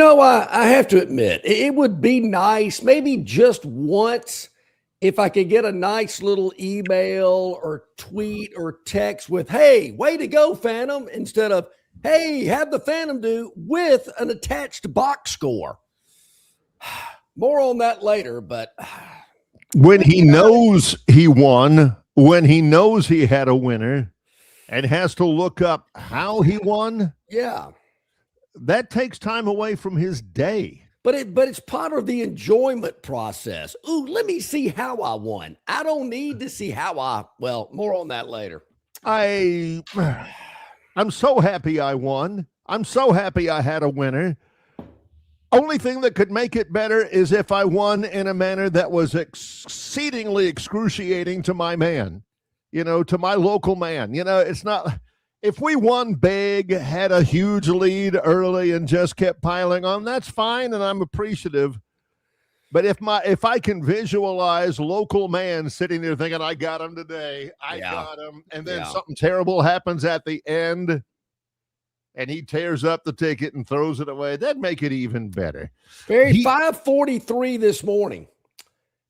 I have to admit, it would be nice, maybe just once, if I could get a nice little email or tweet or text with, "Hey, way to go, Phantom," instead of, "Hey, have the Phantom do," with an attached box score. More on that later, but when he knows he won, when he knows he had a winner and has to look up how he won, yeah. that takes time away from his day. But it's part of the enjoyment process. Ooh, let me see how I won. I don't need to see well, more on that later. I'm so happy I won. I'm so happy I had a winner. Only thing that could make it better is if I won in a manner that was exceedingly excruciating to my man, to my local man. It's not, if we won big, had a huge lead early and just kept piling on, that's fine, and I'm appreciative. But if I can visualize local man sitting there thinking, I got him today, I got him, and then something terrible happens at the end, and he tears up the ticket and throws it away, that'd make it even better. 5:43 this morning.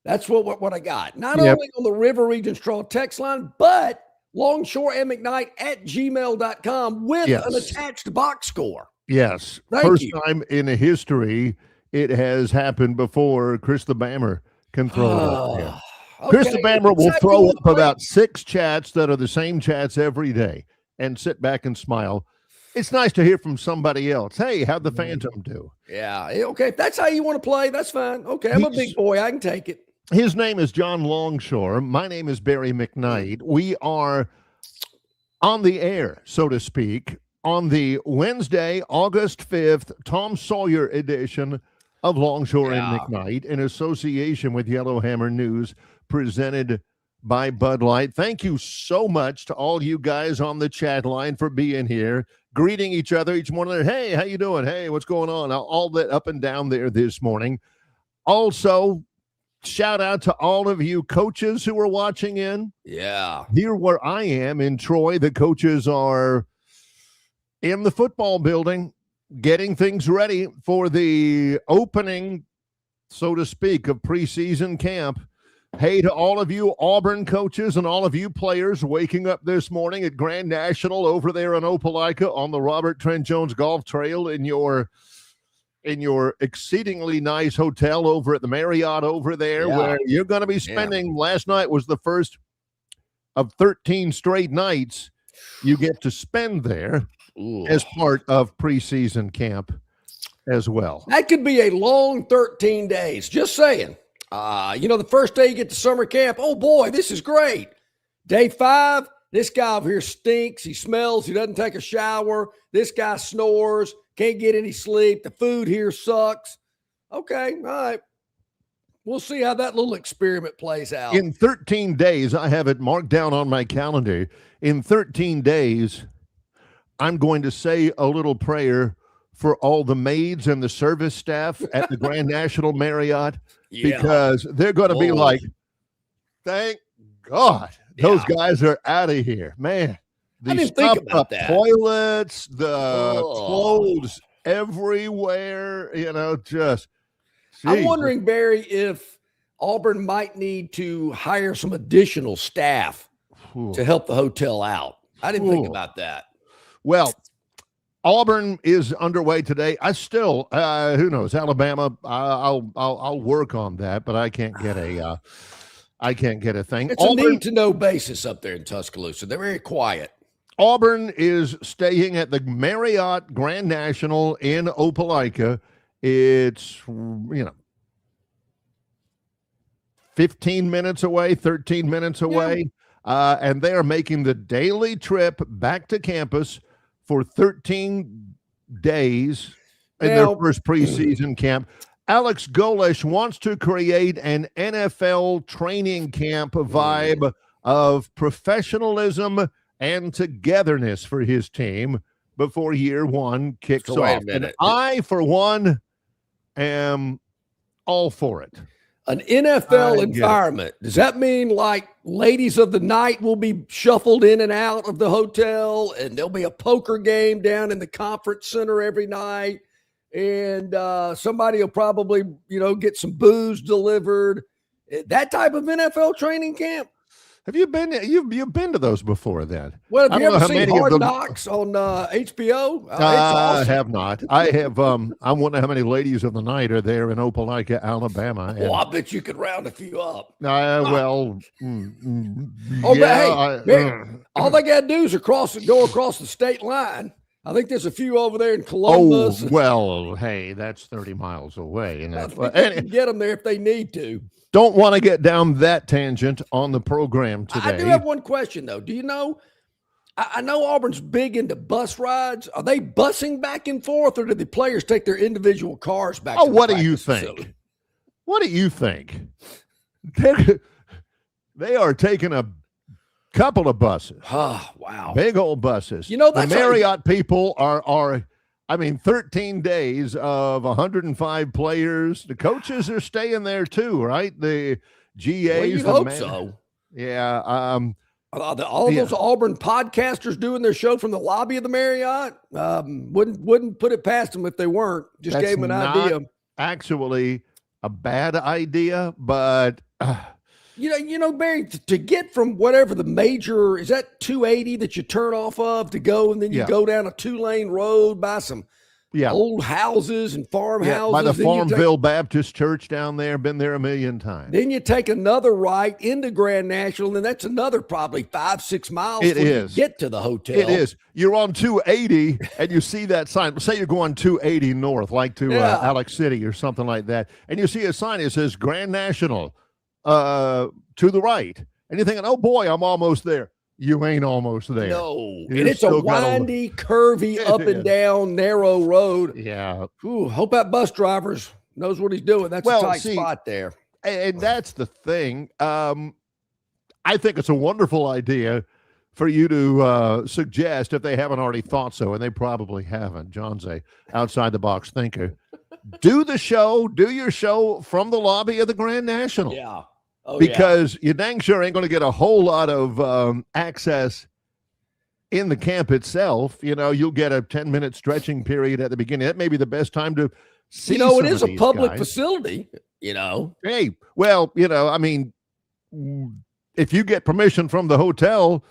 That's what I got. Not only on the River Region Straw text line, but Longshore McKnight at gmail.com with an attached box score. Yes. First time in history it has happened before. Chris the Bammer can throw it up there. Chris the Bammer will throw up about 6 chats that are the same chats every day and sit back and smile. It's nice to hear from somebody else. Hey, how'd the Phantom do? Yeah. Okay. If that's how you want to play, that's fine. Okay. I'm a big boy. I can take it. His name is John Longshore. My name is Barry McKnight. We are on the air, so to speak, on the Wednesday, August 5th, Tom Sawyer edition of Longshore and McKnight in association with Yellowhammer News, presented by Bud Light. Thank you so much to all you guys on the chat line for being here, greeting each other each morning. Hey, how you doing? Hey, what's going on? All that up and down there this morning. Also, shout out to all of you coaches who are watching in. Yeah. Here where I am in Troy, the coaches are in the football building getting things ready for the opening, so to speak, of preseason camp. Hey to all of you Auburn coaches and all of you players waking up this morning at Grand National over there in Opelika on the Robert Trent Jones Golf Trail in your exceedingly nice hotel over at the Marriott over there, where you're going to be spending. Last night was the first of 13 straight nights you get to spend there as part of preseason camp as well. That could be a long 13 days. Just saying. The first day you get to summer camp, oh boy, this is great. Day 5, this guy over here stinks. He smells. He doesn't take a shower. This guy snores. Can't get any sleep. The food here sucks. Okay, all right. We'll see how that little experiment plays out. In 13 days, I have it marked down on my calendar. In 13 days, I'm going to say a little prayer for all the maids and the service staff at the Grand National Marriott, because they're going to be like, thank God those guys are out of here, man. I didn't think about that. Toilets, the clothes everywhere, just. I'm wondering, Barry, if Auburn might need to hire some additional staff to help the hotel out. I didn't think about that. Well, Auburn is underway today. I still, who knows, Alabama. I'll work on that, but I can't get a thing. It's a need-to-know basis up there in Tuscaloosa. They're very quiet. Auburn is staying at the Marriott Grand National in Opelika. It's, 15 minutes away, 13 minutes away. And they are making the daily trip back to campus for 13 days in their first preseason camp. Alex Golesh wants to create an NFL training camp vibe of professionalism and togetherness for his team before year one kicks off. And I, for one, am all for it. An NFL environment. Does that mean like ladies of the night will be shuffled in and out of the hotel, and there'll be a poker game down in the conference center every night, and somebody will probably, get some booze delivered. That type of NFL training camp. Have you been? You've been to those before, then? Well, have you ever seen Hard Knocks on HBO? I have not. I have. I wonder how many ladies of the night are there in Opelika, Alabama. Well, I bet you could round a few up. Well, all they got to do is go across the state line. I think there's a few over there in Columbus. Oh, well, hey, that's 30 miles away. And get them there if they need to. Don't want to get down that tangent on the program today. I do have one question, though. Do you know, I know Auburn's big into bus rides. Are they busing back and forth, or do the players take their individual cars back to the what do you think? facility? What do you think? They are taking a couple of buses. Oh, wow. Big old buses. The Marriott people are 13 days of 105 players. The coaches are staying there too, right? The GAs. Well, you hope so. Yeah. All those Auburn podcasters doing their show from the lobby of the Marriott, wouldn't put it past them if they weren't. Just gave them an idea. Actually, a bad idea, but Barry, to get from whatever the major is, that 280 that you turn off of to go, and then you go down a 2-lane road by some old houses and farmhouses. By the Farmville Baptist Church down there. Been there a million times. Then you take another right into Grand National, and that's another probably 5-6 miles. It is. You get to the hotel. It is. You're on 280, and you see that sign. Say you're going 280 north, like to Alex City or something like that, and you see a sign that says Grand National to the right, and you're thinking, oh boy, I'm almost there. You ain't almost there. No, and it's a windy, curvy, up and down, narrow road. Yeah. Ooh, hope that bus driver knows what he's doing. That's a tight spot there. And that's the thing. I think it's a wonderful idea for you to suggest, if they haven't already thought so, and they probably haven't. John's a outside-the-box thinker. Do your show from the lobby of the Grand National. Yeah. Because you dang sure ain't going to get a whole lot of access in the camp itself. You'll get a 10-minute stretching period at the beginning. That may be the best time to see it is a public facility, Hey, well, if you get permission from the hotel,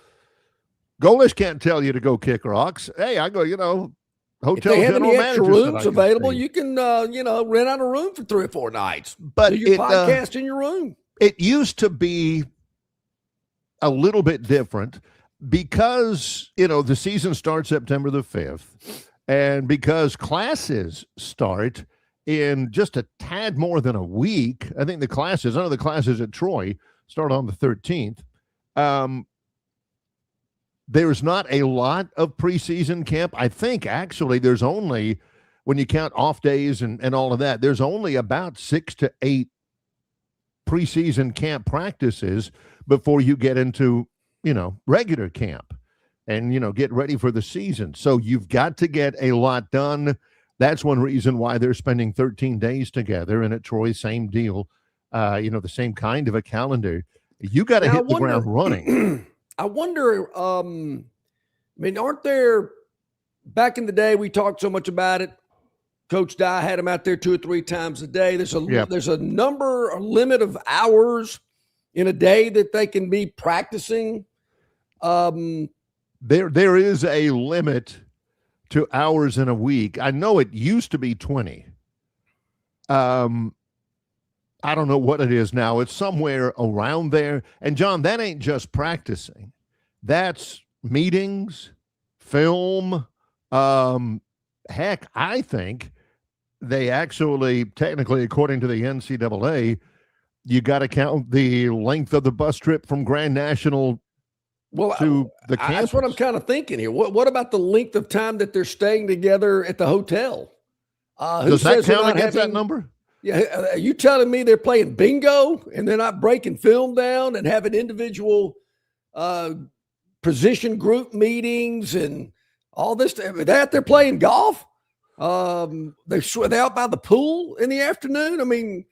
Golish can't tell you to go kick rocks. Hey, I go, hotel if they have general any extra rooms available, see. You can, rent out a room for 3 or 4 nights. But do your podcast in your room. It used to be a little bit different because, the season starts September the 5th, and because classes start in just a tad more than a week. I think the classes at Troy start on the 13th. There's not a lot of preseason camp. I think actually there's only, when you count off days and all of that, there's only about 6 to 8 preseason camp practices before you get into, regular camp and, get ready for the season. So you've got to get a lot done. That's one reason why they're spending 13 days together. And at Troy, same deal, the same kind of a calendar. You got to hit the ground running. I wonder, aren't there, back in the day, we talked so much about it. Coach Dye had him out there 2 or 3 times a day. There's a limit of hours in a day that they can be practicing. There is a limit to hours in a week. I know it used to be 20. I don't know what it is now. It's somewhere around there. And John, that ain't just practicing. That's meetings, film. Heck, I think they actually, technically, according to the NCAA, you got to count the length of the bus trip from Grand National to the campus. That's what I'm kind of thinking here. What about the length of time that they're staying together at the hotel? Does that count against that number? Yeah, are you telling me they're playing bingo and they're not breaking film down and having individual position group meetings and all this? They're playing golf. They're out by the pool in the afternoon. I mean,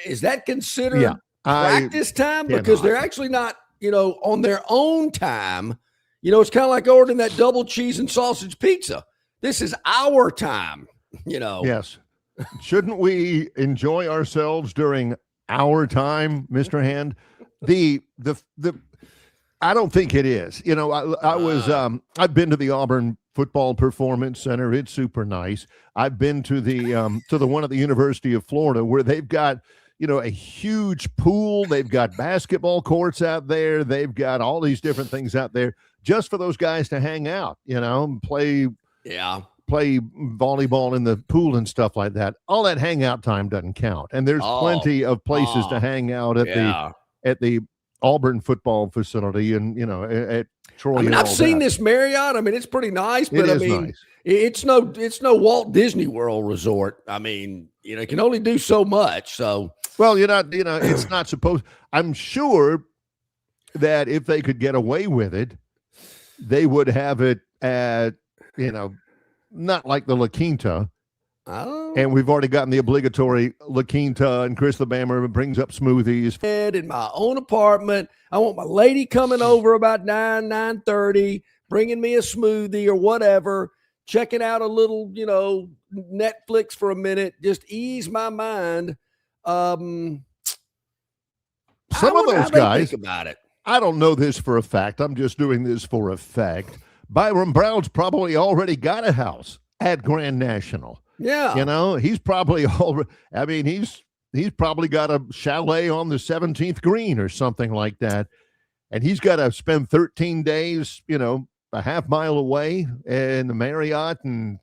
is that considered practice time? Because they're actually not, on their own time. It's kind of like ordering that double cheese and sausage pizza. This is our time. Yes. Shouldn't we enjoy ourselves during our time, Mr. Hand? The I don't think it is. I've been to the Auburn Football Performance Center. It's super nice. I've been to the one at the University of Florida where they've got, a huge pool. They've got basketball courts out there. They've got all these different things out there just for those guys to hang out, play volleyball in the pool and stuff like that. All that hangout time doesn't count. And there's plenty of places to hang out at the Auburn football facility and, at Troy. I've seen this Marriott. It's pretty nice, but nice. It's no Walt Disney World resort. It can only do so much. So, well, it's not supposed. I'm sure that if they could get away with it, they would have it at, not like the La Quinta. Oh. And we've already gotten the obligatory La Quinta, and Chris LeBammer brings up smoothies. In my own apartment, I want my lady coming over about 9:30, bringing me a smoothie or whatever, checking out a little, Netflix for a minute, just ease my mind. Some of those guys, think about it. I don't know this for a fact. I'm just doing this for a fact. Byron Brown's probably already got a house at Grand National. Yeah. He's probably he's probably got a chalet on the 17th green or something like that. And he's got to spend 13 days, a half mile away in the Marriott. And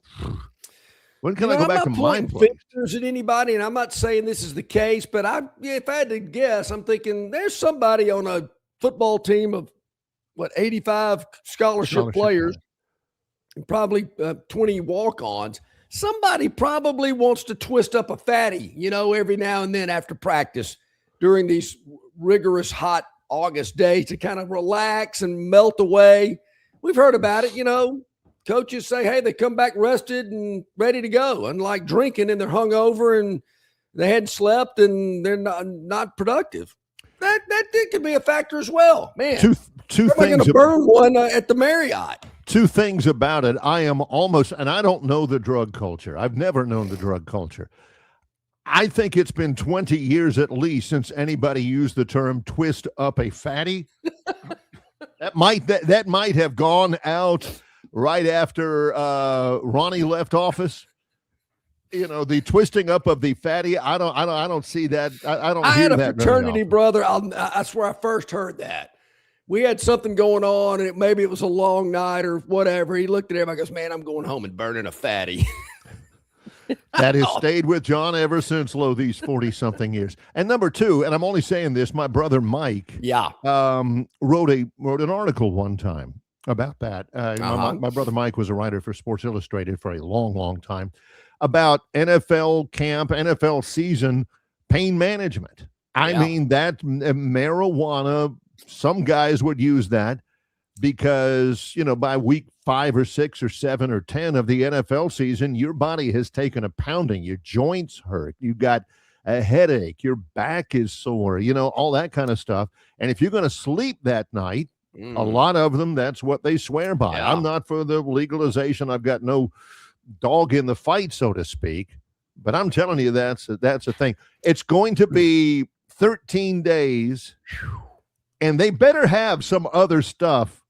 when can I go back to my place? Fingers at anybody, and I'm not saying this is the case, but if I had to guess, I'm thinking there's somebody on a football team of 85 scholarship players and probably 20 walk-ons. Somebody probably wants to twist up a fatty, every now and then after practice during these rigorous hot August days to kind of relax and melt away. We've heard about it, coaches say, hey, they come back rested and ready to go, unlike drinking and they're hungover and they hadn't slept and they're not productive. That could be a factor as well, man. Two things. Going to burn one at the Marriott. Two things about it. I am almost, and I don't know the drug culture. I've never known the drug culture. I think it's been 20 years at least since anybody used the term twist up a fatty. that might have gone out right after Ronnie left office. The twisting up of the fatty. I don't see that. I don't. I hear had a that fraternity brother. That's where I first heard that. We had something going on, and maybe it was a long night or whatever. He looked at everybody and goes, man, I'm going home and burning a fatty. That has stayed with John ever since, these 40-something years. And number two, and I'm only saying this, my brother Mike wrote an article one time about that. My brother Mike was a writer for Sports Illustrated for a long, long time about NFL camp, NFL season pain management. I mean, that marijuana, some guys would use that because, by week 5 or 6 or 7 or 10 of the NFL season, your body has taken a pounding. Your joints hurt. You got a headache. Your back is sore, all that kind of stuff. And if you're going to sleep that night, a lot of them, that's what they swear by. I'm not for the legalization. I've got no dog in the fight, so to speak. But I'm telling you, that's a thing. It's going to be 13 days. And they better have some other stuff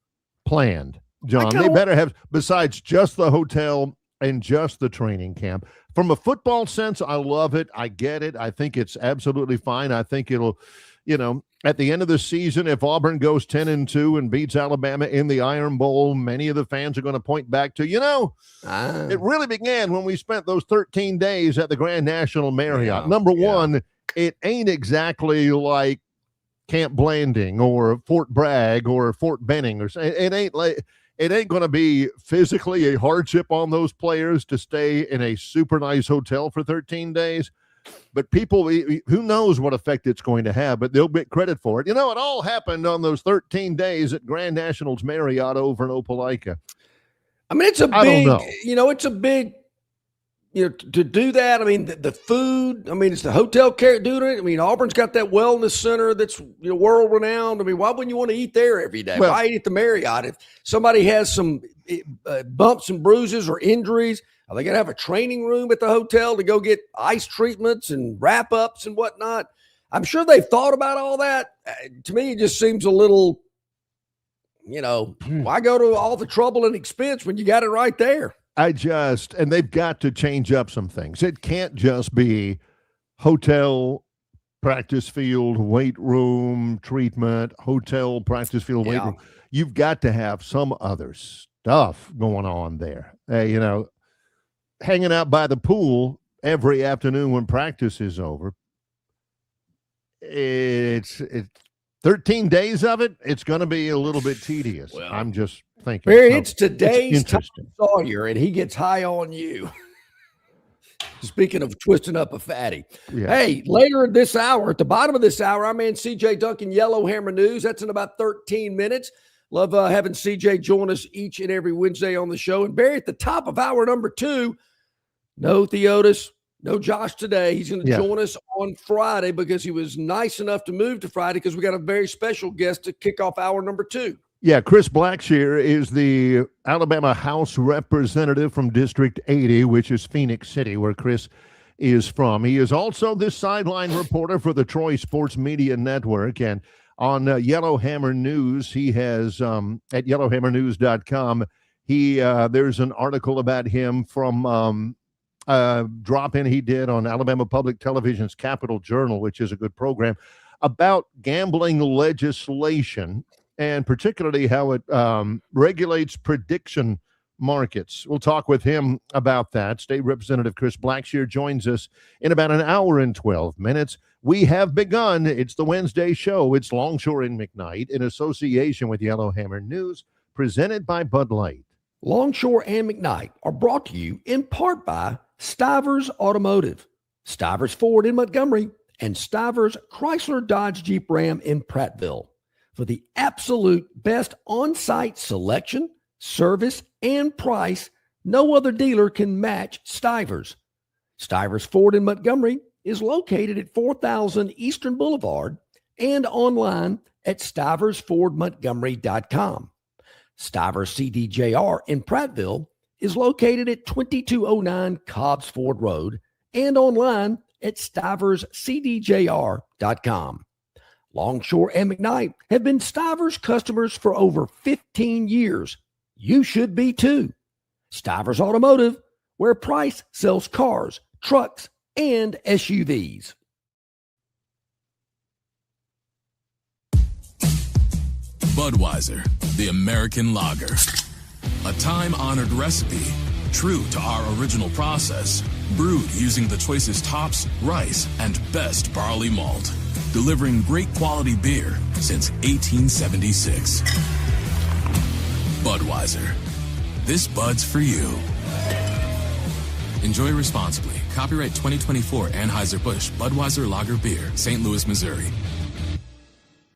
planned, John. They better have, besides just the hotel and just the training camp. From a football sense, I love it. I get it. I think it's absolutely fine. I think it'll, at the end of the season, if Auburn goes 10-2 and beats Alabama in the Iron Bowl, many of the fans are going to point back to, it really began when we spent those 13 days at the Grand National Marriott. Number one, it ain't exactly like Camp Blanding or Fort Bragg or Fort Benning or it ain't going to be physically a hardship on those players to stay in a super nice hotel for 13 days. But people, who knows what effect it's going to have, but they'll get credit for it. It all happened on those 13 days at Grand National's Marriott over in Opelika. It's a big, it's a big, to do that. The food, it's the hotel care doing it. Auburn's got that wellness center that's world renowned. Why wouldn't you want to eat there every day? Why eat at the Marriott if somebody has some bumps and bruises or injuries? Are they going to have a training room at the hotel to go get ice treatments and wrap-ups and whatnot? I'm sure they've thought about all that. To me, it just seems a little, why go to all the trouble and expense when you got it right there? And they've got to change up some things. It can't just be hotel, practice field, weight room, treatment, hotel, practice field, weight room. You've got to have some other stuff going on there. Hanging out by the pool every afternoon when practice is over. It's 13 days of it. It's going to be a little bit tedious. Well, I'm just thinking. It's today's Tom Sawyer, and he gets high on you. Speaking of twisting up a fatty. Yeah. Hey, later this hour, at the bottom of this hour, our man CJ Duncan, Yellowhammer News. That's in about 13 minutes. Love having CJ join us each and every Wednesday on the show. And Barry, at the top of hour number 2, no Theotis, no Josh today. He's going to join us on Friday because he was nice enough to move to Friday because we got a very special guest to kick off hour number 2. Yeah, Chris Blackshear is the Alabama House Representative from District 80, which is Phoenix City, where Chris is from. He is also the sideline reporter for the Troy Sports Media Network. And on Yellowhammer News, he has, at yellowhammernews.com, there's an article about him from drop-in he did on Alabama Public Television's Capital Journal, which is a good program, about gambling legislation, and particularly how it regulates prediction markets. We'll talk with him about that. State Representative Chris Blackshear joins us in about an hour and 12 minutes. We have begun. It's the Wednesday show. It's Longshore and McKnight in association with Yellowhammer News, presented by Bud Light. Longshore and McKnight are brought to you in part by Stivers Automotive, Stivers Ford in Montgomery, and Stivers Chrysler Dodge Jeep Ram in Prattville. For the absolute best on-site selection, service, and price, no other dealer can match Stivers. Stivers Ford in Montgomery is located at 4000 Eastern Boulevard and online at stiversfordmontgomery.com. Stivers CDJR in Prattville is located at 2209 Cobbs Ford Road and online at stiverscdjr.com. Longshore and McKnight have been Stivers customers for over 15 years. You should be too. Stivers Automotive, where Price sells cars, trucks, and SUVs. Budweiser, the American lager. A time-honored recipe, true to our original process, brewed using the choicest hops, rice, and best barley malt. Delivering great quality beer since 1876. Budweiser. This Bud's for you. Enjoy responsibly. Copyright 2024 Anheuser-Busch Budweiser Lager Beer, St. Louis, Missouri.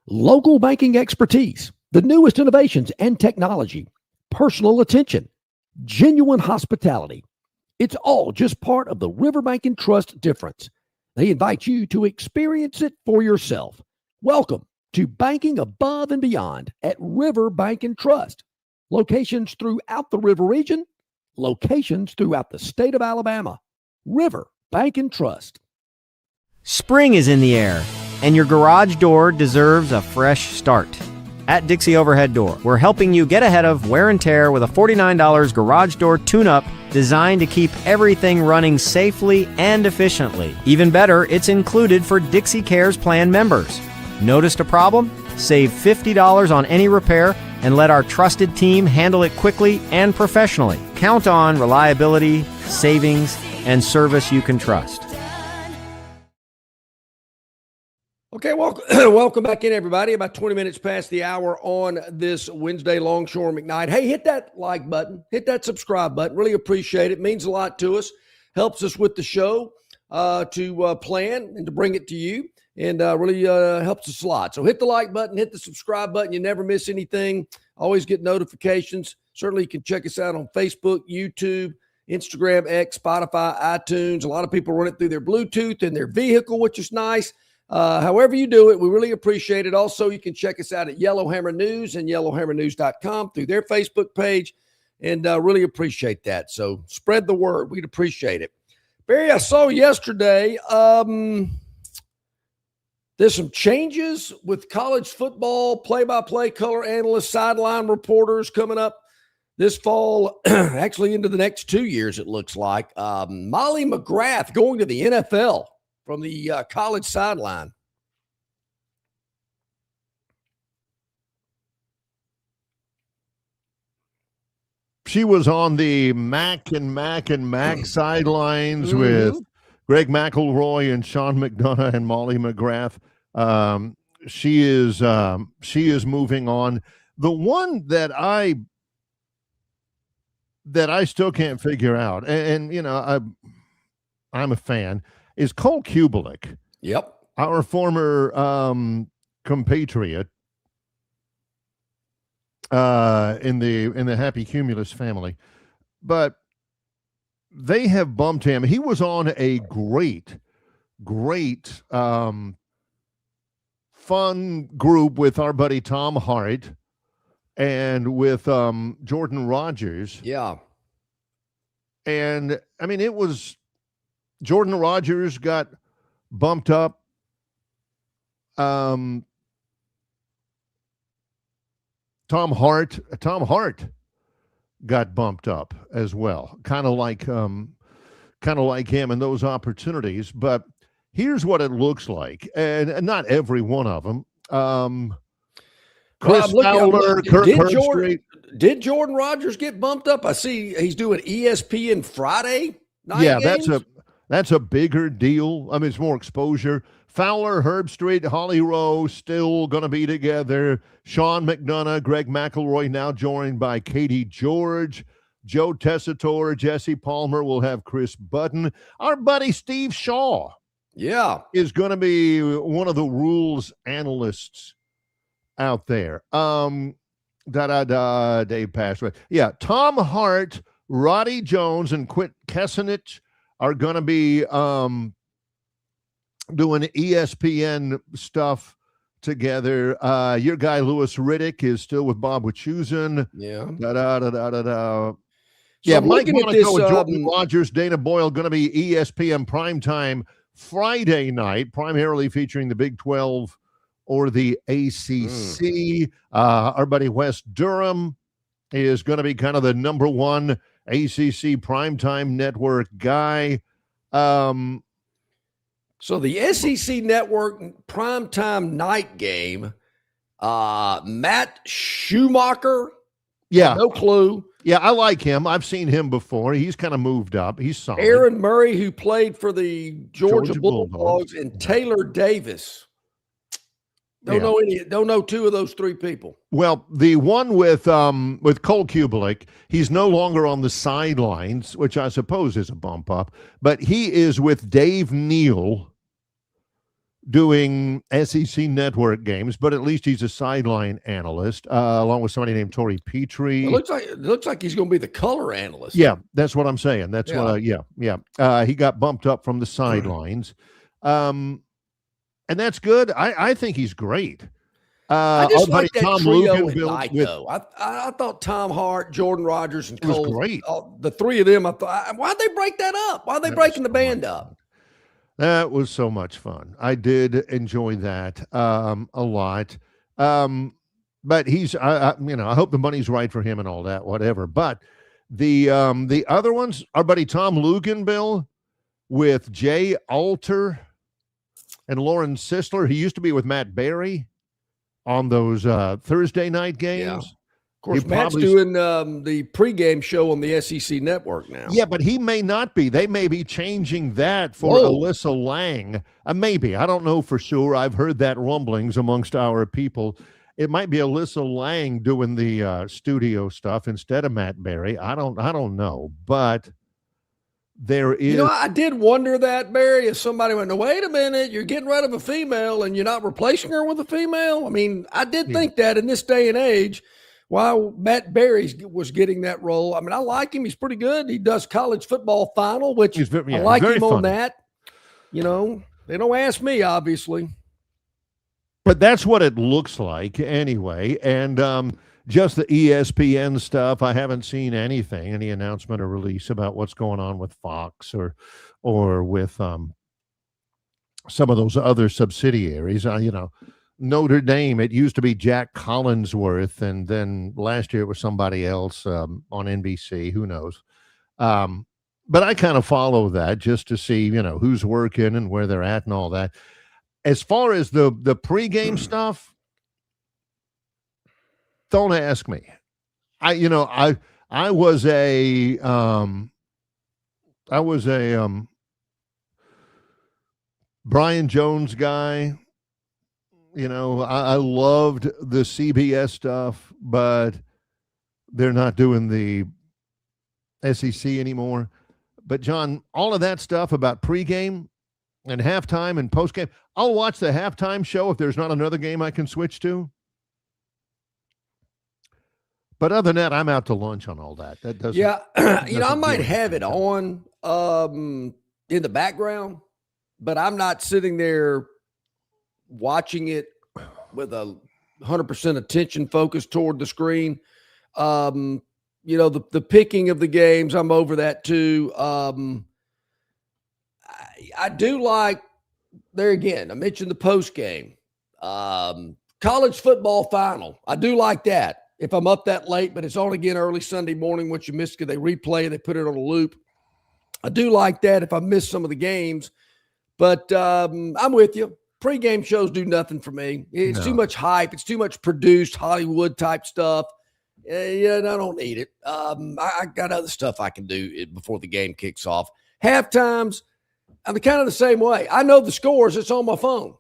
Local banking expertise, the newest innovations and technology, personal attention, genuine hospitality. It's all just part of the Riverbank and Trust difference. They invite you to experience it for yourself. Welcome to Banking Above and Beyond at Riverbank and Trust. Locations throughout the River region, locations throughout the state of Alabama. Riverbank and Trust. Spring is in the air, and your garage door deserves a fresh start. At Dixie Overhead Door, we're helping you get ahead of wear and tear with a $49 garage door tune-up designed to keep everything running safely and efficiently. Even better, it's included for Dixie Cares Plan members. Noticed a problem? Save $50 on any repair and let our trusted team handle it quickly and professionally. Count on reliability, savings, and service you can trust. Okay, welcome back in, everybody. About 20 minutes past the hour on this Wednesday, Longshore McKnight. Hey, hit that like button. Hit that subscribe button. Really appreciate it. Means a lot to us. Helps us with the show to plan and to bring it to you. And really helps us a lot. So hit the like button. Hit the subscribe button. You never miss anything. Always get notifications. Certainly you can check us out on Facebook, YouTube, Instagram, X, Spotify, iTunes. A lot of people run it through their Bluetooth in their vehicle, which is nice. However you do it, we really appreciate it. Also, you can check us out at Yellowhammer News and yellowhammernews.com through their Facebook page. and really appreciate that. So spread the word. We'd appreciate it. Barry, I saw yesterday there's some changes with college football, play-by-play color analysts, sideline reporters coming up this fall, actually into the next 2 years, it looks like. Molly McGrath going to the NFL from the college sideline. She was on the Mac sidelines with Greg McElroy and Sean McDonough and Molly McGrath. She is moving on. The one that I still can't figure out, and you know, I'm a fan, is Cole Kubelik. Yep. Our former compatriot in the Happy Cumulus family. But they have bumped him. He was on a great fun group with our buddy Tom Hart and with Jordan Rogers. Yeah. And I mean, it was Jordan Rogers got bumped up. Tom Hart got bumped up as well, kind of like him in those opportunities. But here's what it looks like, and not every one of them. Chris Fowler, Kirk Herbstreit. Did Jordan Rogers get bumped up? I see he's doing ESPN Friday night games. That's a bigger deal. I mean, it's more exposure. Fowler, Herbstreit, Holly Rowe still going to be together. Sean McDonough, Greg McElroy now joined by Katie George. Joe Tessitore, Jesse Palmer will have Chris Budden. Our buddy Steve Shaw is going to be one of the rules analysts out there. Dave passed away. Yeah, Tom Hart, Roddy Jones, and Quint Kessenich are going to be doing ESPN stuff together. Your guy Louis Riddick is still with Bob Wachuzin. Yeah. So Mike Monaco and Jordan Rogers, Dana Boyle going to be ESPN primetime Friday night, primarily featuring the Big 12 or the ACC. Our buddy Wes Durham is going to be kind of the number one ACC primetime network guy. So the SEC Network primetime night game, Matt Schumacher. Yeah. No clue. Yeah, I like him. I've seen him before. He's kind of moved up. He's solid. Aaron Murray, who played for the Georgia Bulldogs, and Taylor Davis. Don't know two of those three people. Well, the one with Cole Kubelik, he's no longer on the sidelines, which I suppose is a bump up, but he is with Dave Neal doing SEC Network games, but at least he's a sideline analyst, along with somebody named Tori Petrie. It looks like he's going to be the color analyst. Yeah, that's what I'm saying. That's what. He got bumped up from the sidelines. And that's good. I think he's great. I just like that Tom trio at night, though. I thought Tom Hart, Jordan Rogers, and Cole was great. The three of them, I thought, why'd they break that up? Why are they breaking the band up? That was so much fun. I did enjoy that a lot. But he's, I hope the money's right for him and all that, whatever. But the other ones, our buddy Tom Luganbill with Jay Alter and Lauren Sisler. He used to be with Matt Berry on those Thursday night games. Yeah. Of course, Matt's doing the pregame show on the SEC Network now. Yeah, but he may not be. They may be changing that for Alyssa Lang. Maybe. I don't know for sure. I've heard that rumblings amongst our people. It might be Alyssa Lang doing the studio stuff instead of Matt Berry. I don't know, but there is. I did wonder that, Barry, if somebody went, no, wait a minute, you're getting rid of a female and you're not replacing her with a female. I mean, I did think that in this day and age, while Matt Berry was getting that role. I mean, I like him. He's pretty good. He does college football final, which I like him on that. They don't ask me, obviously. But that's what it looks like anyway. And just the ESPN stuff. I haven't seen anything, any announcement or release about what's going on with Fox or with some of those other subsidiaries. Notre Dame, it used to be Jack Collinsworth, and then last year it was somebody else on NBC. Who knows? But I kind of follow that just to see, who's working and where they're at and all that. As far as the pregame stuff, don't ask me. I was a Brian Jones guy. I loved the CBS stuff, but they're not doing the SEC anymore. But John, all of that stuff about pregame and halftime and postgame, I'll watch the halftime show if there's not another game I can switch to. But other than that, I'm out to lunch on all that. That doesn't. Yeah, I might have it on in the background, but I'm not sitting there watching it with 100% attention focused toward the screen. The picking of the games, I'm over that too. I do like, there again, I mentioned the post game. College football final. I do like that. If I'm up that late, but it's on again early Sunday morning, once you miss it, they replay, they put it on a loop. I do like that if I miss some of the games. But I'm with you. Pre-game shows do nothing for me. It's too much hype. It's too much produced Hollywood type stuff. I don't need it. I got other stuff I can do before the game kicks off. Halftimes, I'm kind of the same way. I know the scores. It's on my phone.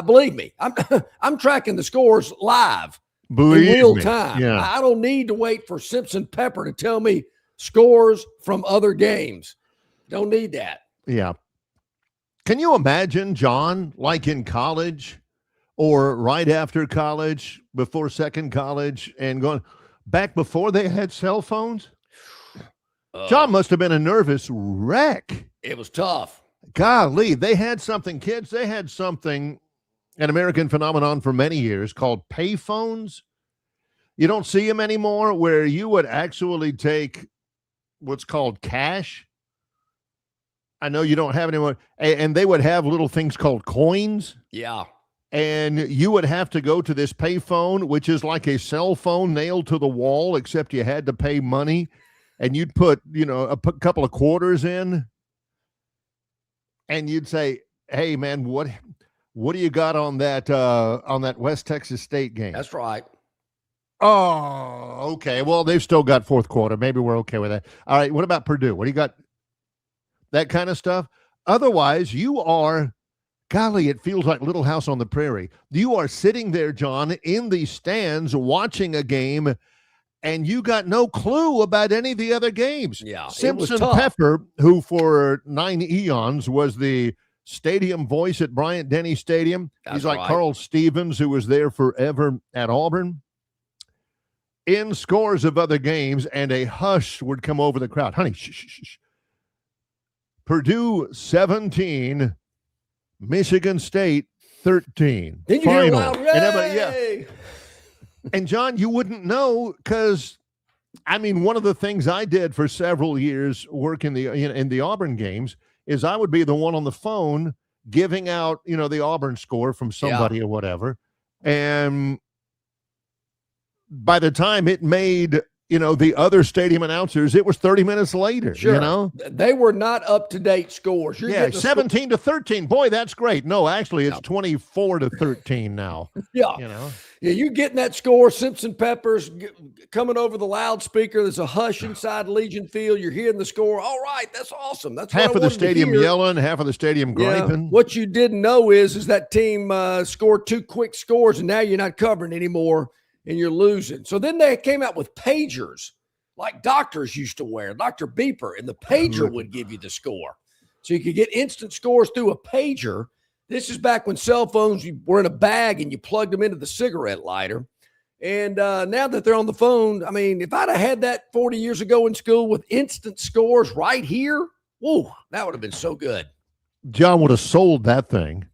Believe me, I'm tracking the scores live in real time. Yeah. I don't need to wait for Simpson Pepper to tell me scores from other games. Don't need that. Yeah. Can you imagine, John, like in college or right after college, before second college, and going back before they had cell phones? John must have been a nervous wreck. It was tough. Golly, they had something, kids. They had something, an American phenomenon for many years called payphones. You don't see them anymore, where you would actually take what's called cash. I know you don't have anymore. And they would have little things called coins. Yeah. And you would have to go to this payphone, which is like a cell phone nailed to the wall, except you had to pay money. And you'd put, a couple of quarters in. And you'd say, hey, man, what do you got on that West Texas State game? That's right. Oh, okay. Well, they've still got fourth quarter. Maybe we're okay with that. All right. What about Purdue? What do you got? That kind of stuff. Otherwise, you are, golly, it feels like Little House on the Prairie. You are sitting there, John, in the stands watching a game, and you got no clue about any of the other games. Yeah, Simpson Pepper, who for 9 eons was the stadium voice at Bryant-Denny Stadium. He's like right. Carl Stevens, who was there forever at Auburn. In scores of other games, and a hush would come over the crowd. Honey, shh, shh, shh. Purdue 17, Michigan State 13. Then you hear loud, and And John, you wouldn't know because, one of the things I did for several years, work in the Auburn games, is I would be the one on the phone giving out, the Auburn score from somebody or whatever. And by the time it made, the other stadium announcers, it was 30 minutes later. Sure. They were not up-to-date scores. 17 to 13. Boy, that's great. No, actually, it's 24 to 13 now. Yeah. Yeah, you're getting that score. Simpson Peppers coming over the loudspeaker. There's a hush inside Legion Field. You're hearing the score. All right, that's awesome. That's half of the stadium yelling, half of the stadium griping. Yeah. What you didn't know is that team scored 2 quick scores, and now you're not covering anymore. And you're losing. So then they came out with pagers like doctors used to wear, Dr. Beeper, and the pager would give you the score. So you could get instant scores through a pager. This is back when cell phones were in a bag and you plugged them into the cigarette lighter. And now that they're on the phone, if I'd have had that 40 years ago in school with instant scores right here, whoa, that would have been so good. John would have sold that thing.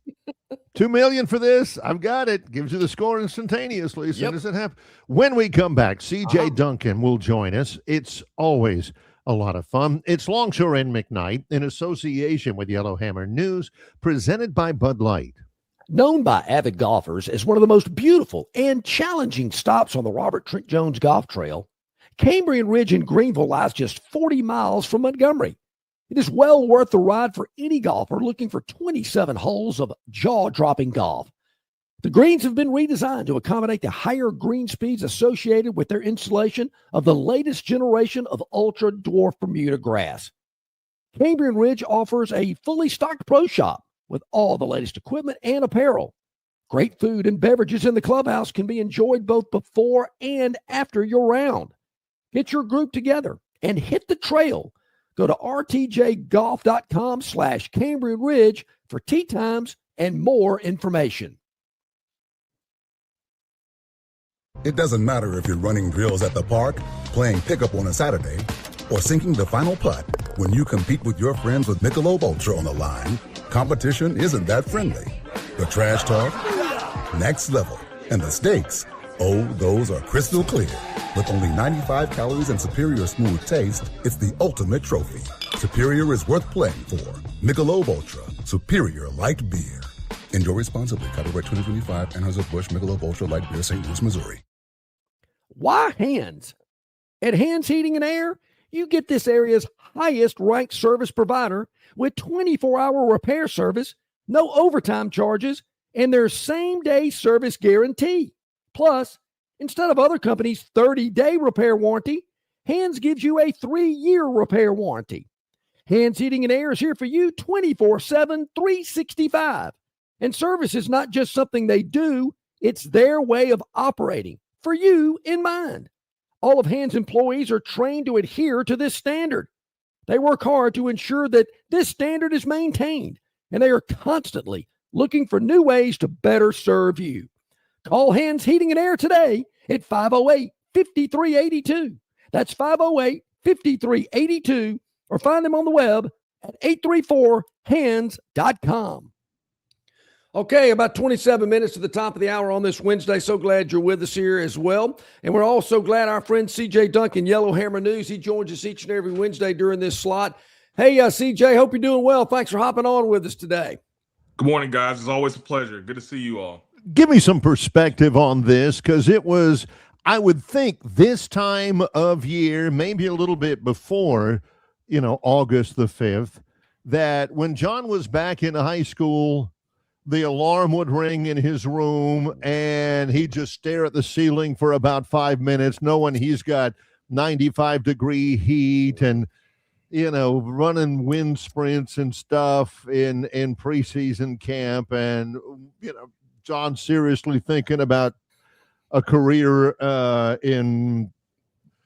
$2 million for this. I've got it. Gives you the score instantaneously as soon as it happens. When we come back, CJ Duncan will join us. It's always a lot of fun. It's Longshore and McKnight in association with Yellowhammer News, presented by Bud Light. Known by avid golfers as one of the most beautiful and challenging stops on the Robert Trent Jones Golf Trail, Cambrian Ridge in Greenville lies just 40 miles from Montgomery. It is well worth the ride for any golfer looking for 27 holes of jaw-dropping golf. The greens have been redesigned to accommodate the higher green speeds associated with their installation of the latest generation of ultra-dwarf Bermuda grass. Cambrian Ridge offers a fully stocked pro shop with all the latest equipment and apparel. Great food and beverages in the clubhouse can be enjoyed both before and after your round. Get your group together and hit the trail. Go to rtjgolf.com/Cambrian Ridge for tee times and more information. It doesn't matter if you're running drills at the park, playing pickup on a Saturday, or sinking the final putt. When you compete with your friends with Michelob Ultra on the line, competition isn't that friendly. The trash talk, next level, and the stakes, oh, those are crystal clear. With only 95 calories and superior smooth taste, it's the ultimate trophy. Superior is worth playing for. Michelob Ultra, superior light beer. Enjoy responsibly. Copyright 2025, Anheuser-Busch Michelob Ultra Light Beer, St. Louis, Missouri. Why Hands? At Hands Heating and Air, you get this area's highest ranked service provider with 24-hour repair service, no overtime charges, and their same-day service guarantee. Plus, instead of other companies' 30-day repair warranty, Hands gives you a 3-year repair warranty. Hands Heating and Air is here for you 24/7, 365. And service is not just something they do, it's their way of operating, for you in mind. All of Hands employees are trained to adhere to this standard. They work hard to ensure that this standard is maintained, and they are constantly looking for new ways to better serve you. Call Hands Heating and Air today at 508-5382. That's 508-5382, or find them on the web at 834hands.com. Okay, about 27 minutes to the top of the hour on this Wednesday. So glad you're with us here as well. And we're also glad our friend CJ Duncan, Yellowhammer News, he joins us each and every Wednesday during this slot. Hey, CJ, hope you're doing well. Thanks for hopping on with us today. Good morning, guys. It's always a pleasure. Good to see you all. Give me some perspective on this, because it was, I would think, this time of year, maybe a little bit before, August the 5th, that when John was back in high school, the alarm would ring in his room and he'd just stare at the ceiling for about 5 minutes, knowing he's got 95-degree heat and, running wind sprints and stuff in preseason camp. And, John seriously thinking about a career in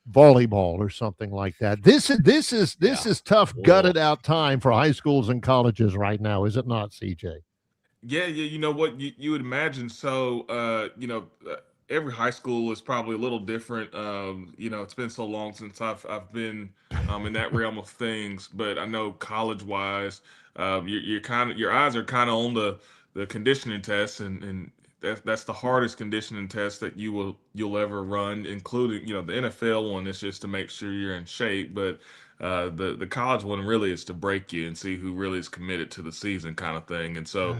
volleyball or something like that. This is tough, gutted out time for high schools and colleges right now, is it not, CJ? Yeah, you know what you would imagine. So, every high school is probably a little different. It's been so long since I've been in that realm of things, but I know college-wise, your eyes are kind of on the conditioning tests, and that's the hardest conditioning test that you'll ever run, including the NFL one is just to make sure you're in shape, but the college one really is to break you and see who really is committed to the season, kind of thing. And so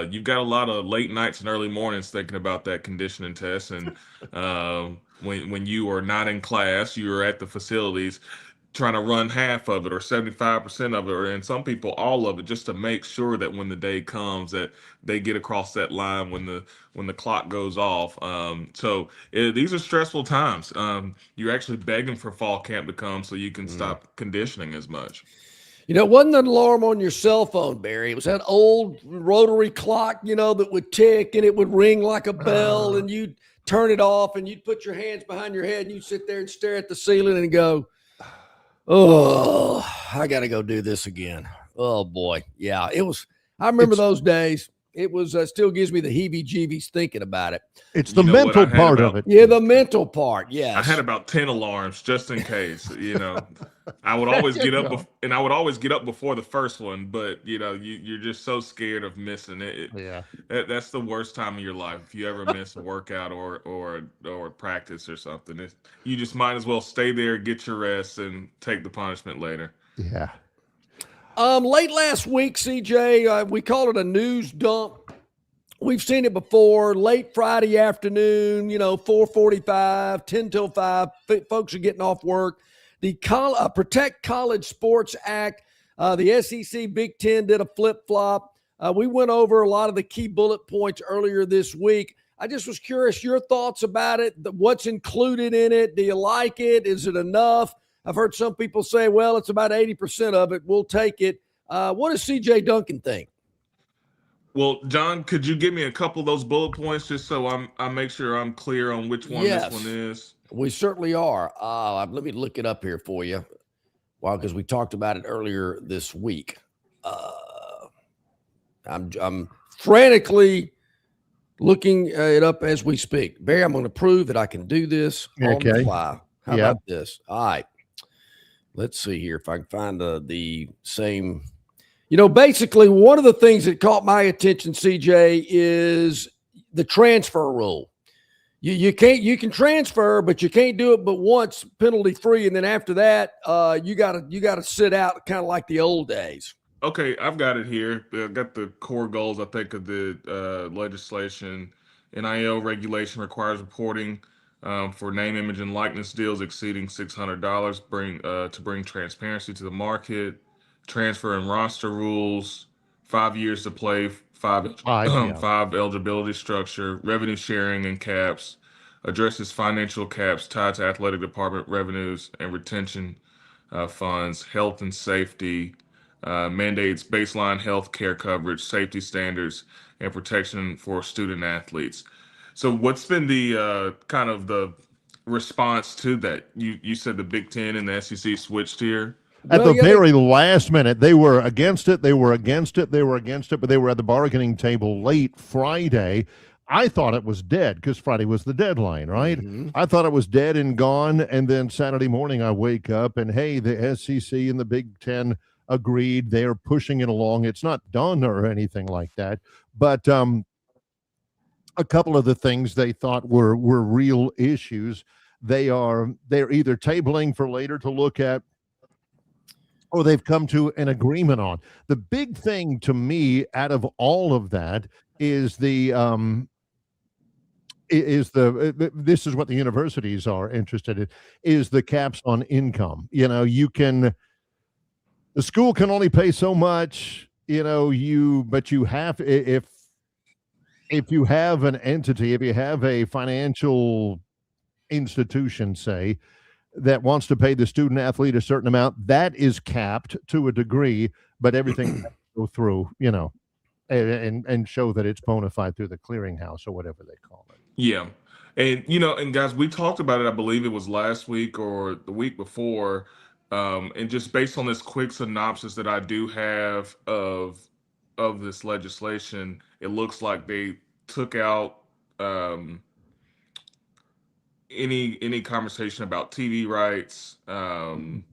you've got a lot of late nights and early mornings thinking about that conditioning test. And when you are not in class, you are at the facilities trying to run half of it or 75% of it, or and some people all of it, just to make sure that when the day comes that they get across that line when the clock goes off. These are stressful times. You're actually begging for fall camp to come so you can stop conditioning as much. It wasn't an alarm on your cell phone, Barry. It was that old rotary clock, that would tick and it would ring like a bell, and you'd turn it off and you'd put your hands behind your head and you'd sit there and stare at the ceiling and go, oh, I got to go do this again. Oh boy. Yeah, it was, I remember those days. It was still gives me the heebie-jeebies thinking about it. It's the mental part of it. Yeah, the mental part. Yes, I had about 10 alarms just in case. I would always get up, and I would always get up before the first one. But you're just so scared of missing it. Yeah, that's the worst time of your life if you ever miss a workout or practice or something. You just might as well stay there, get your rest, and take the punishment later. yeah. Late last week, CJ, we call it a news dump. We've seen it before. Late Friday afternoon, 4:45, 10 till 5. Folks are getting off work. The Protect College Sports Act, the SEC Big Ten did a flip-flop. We went over a lot of the key bullet points earlier this week. I just was curious, your thoughts about it, what's included in it. Do you like it? Is it enough? I've heard some people say, well, it's about 80% of it. We'll take it. What does CJ Duncan think? Well, John, could you give me a couple of those bullet points just so I make sure I'm clear on which one this one is? We certainly are. Let me look it up here for you. Well, because we talked about it earlier this week. I'm frantically looking it up as we speak. Barry, I'm going to prove that I can do this on the fly. How about this? All right. Let's see here if I can find the same. Basically, one of the things that caught my attention, CJ, is the transfer rule. You can transfer, but you can't do it but once, penalty free, and then after that, you gotta sit out, kind of like the old days. Okay, I've got it here. I've got the core goals, I think, of the legislation. NIL regulation requires reporting for name, image, and likeness deals exceeding $600. To bring transparency to the market. Transfer and roster rules. 5 years to play. Five eligibility structure. Revenue sharing and caps. Addresses financial caps tied to athletic department revenues and retention funds. Health and safety. Mandates baseline health care coverage, safety standards, and protection for student athletes. So what's been the kind of the response to that? You said the Big Ten and the SEC switched here? At the very last minute, they were against it, but they were at the bargaining table late Friday. I thought it was dead because Friday was the deadline, right? Mm-hmm. I thought it was dead and gone, and then Saturday morning I wake up and, hey, the SEC and the Big Ten agreed. They're pushing it along. It's not done or anything like that, but a couple of the things they thought were real issues, they're either tabling for later to look at, or they've come to an agreement on. The big thing to me out of all of that is this is what the universities are interested in, is the caps on income. The school can only pay so much, but you have, if you have an entity, if you have a financial institution, say, that wants to pay the student athlete a certain amount, that is capped to a degree, but everything has to go through, and show that it's bona fide through the clearinghouse or whatever they call it. Yeah. And guys, we talked about it, I believe it was last week or the week before. And just based on this quick synopsis that I do have of this legislation, it looks like they took out any conversation about TV rights, and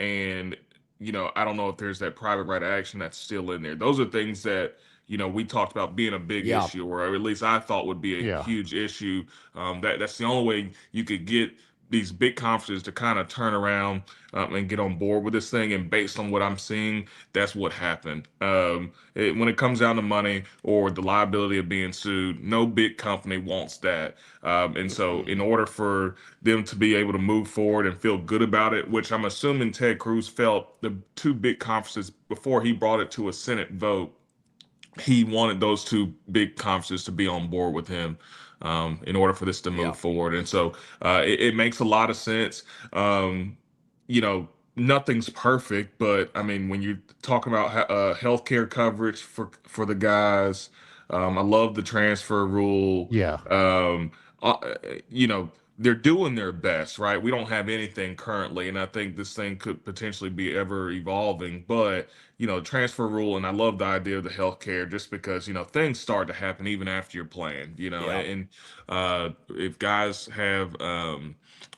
I don't know if there's that private right of action that's still in there. Those are things that we talked about being a big issue, or at least I thought would be a huge issue. That's the only way you could get these big conferences to kind of turn around and get on board with this thing. And based on what I'm seeing, that's what happened. When it comes down to money or the liability of being sued, no big company wants that. And so in order for them to be able to move forward and feel good about it, which I'm assuming Ted Cruz felt the two big conferences before he brought it to a Senate vote, he wanted those two big conferences to be on board with him in order for this to move forward. And so it makes a lot of sense. Nothing's perfect, but I mean, when you talk about healthcare coverage for the guys, I love the transfer rule. Yeah. they're doing their best, right? We don't have anything currently, and I think this thing could potentially be ever evolving. But transfer rule, and I love the idea of the healthcare, just because things start to happen even after you're playing. Yeah. And if guys have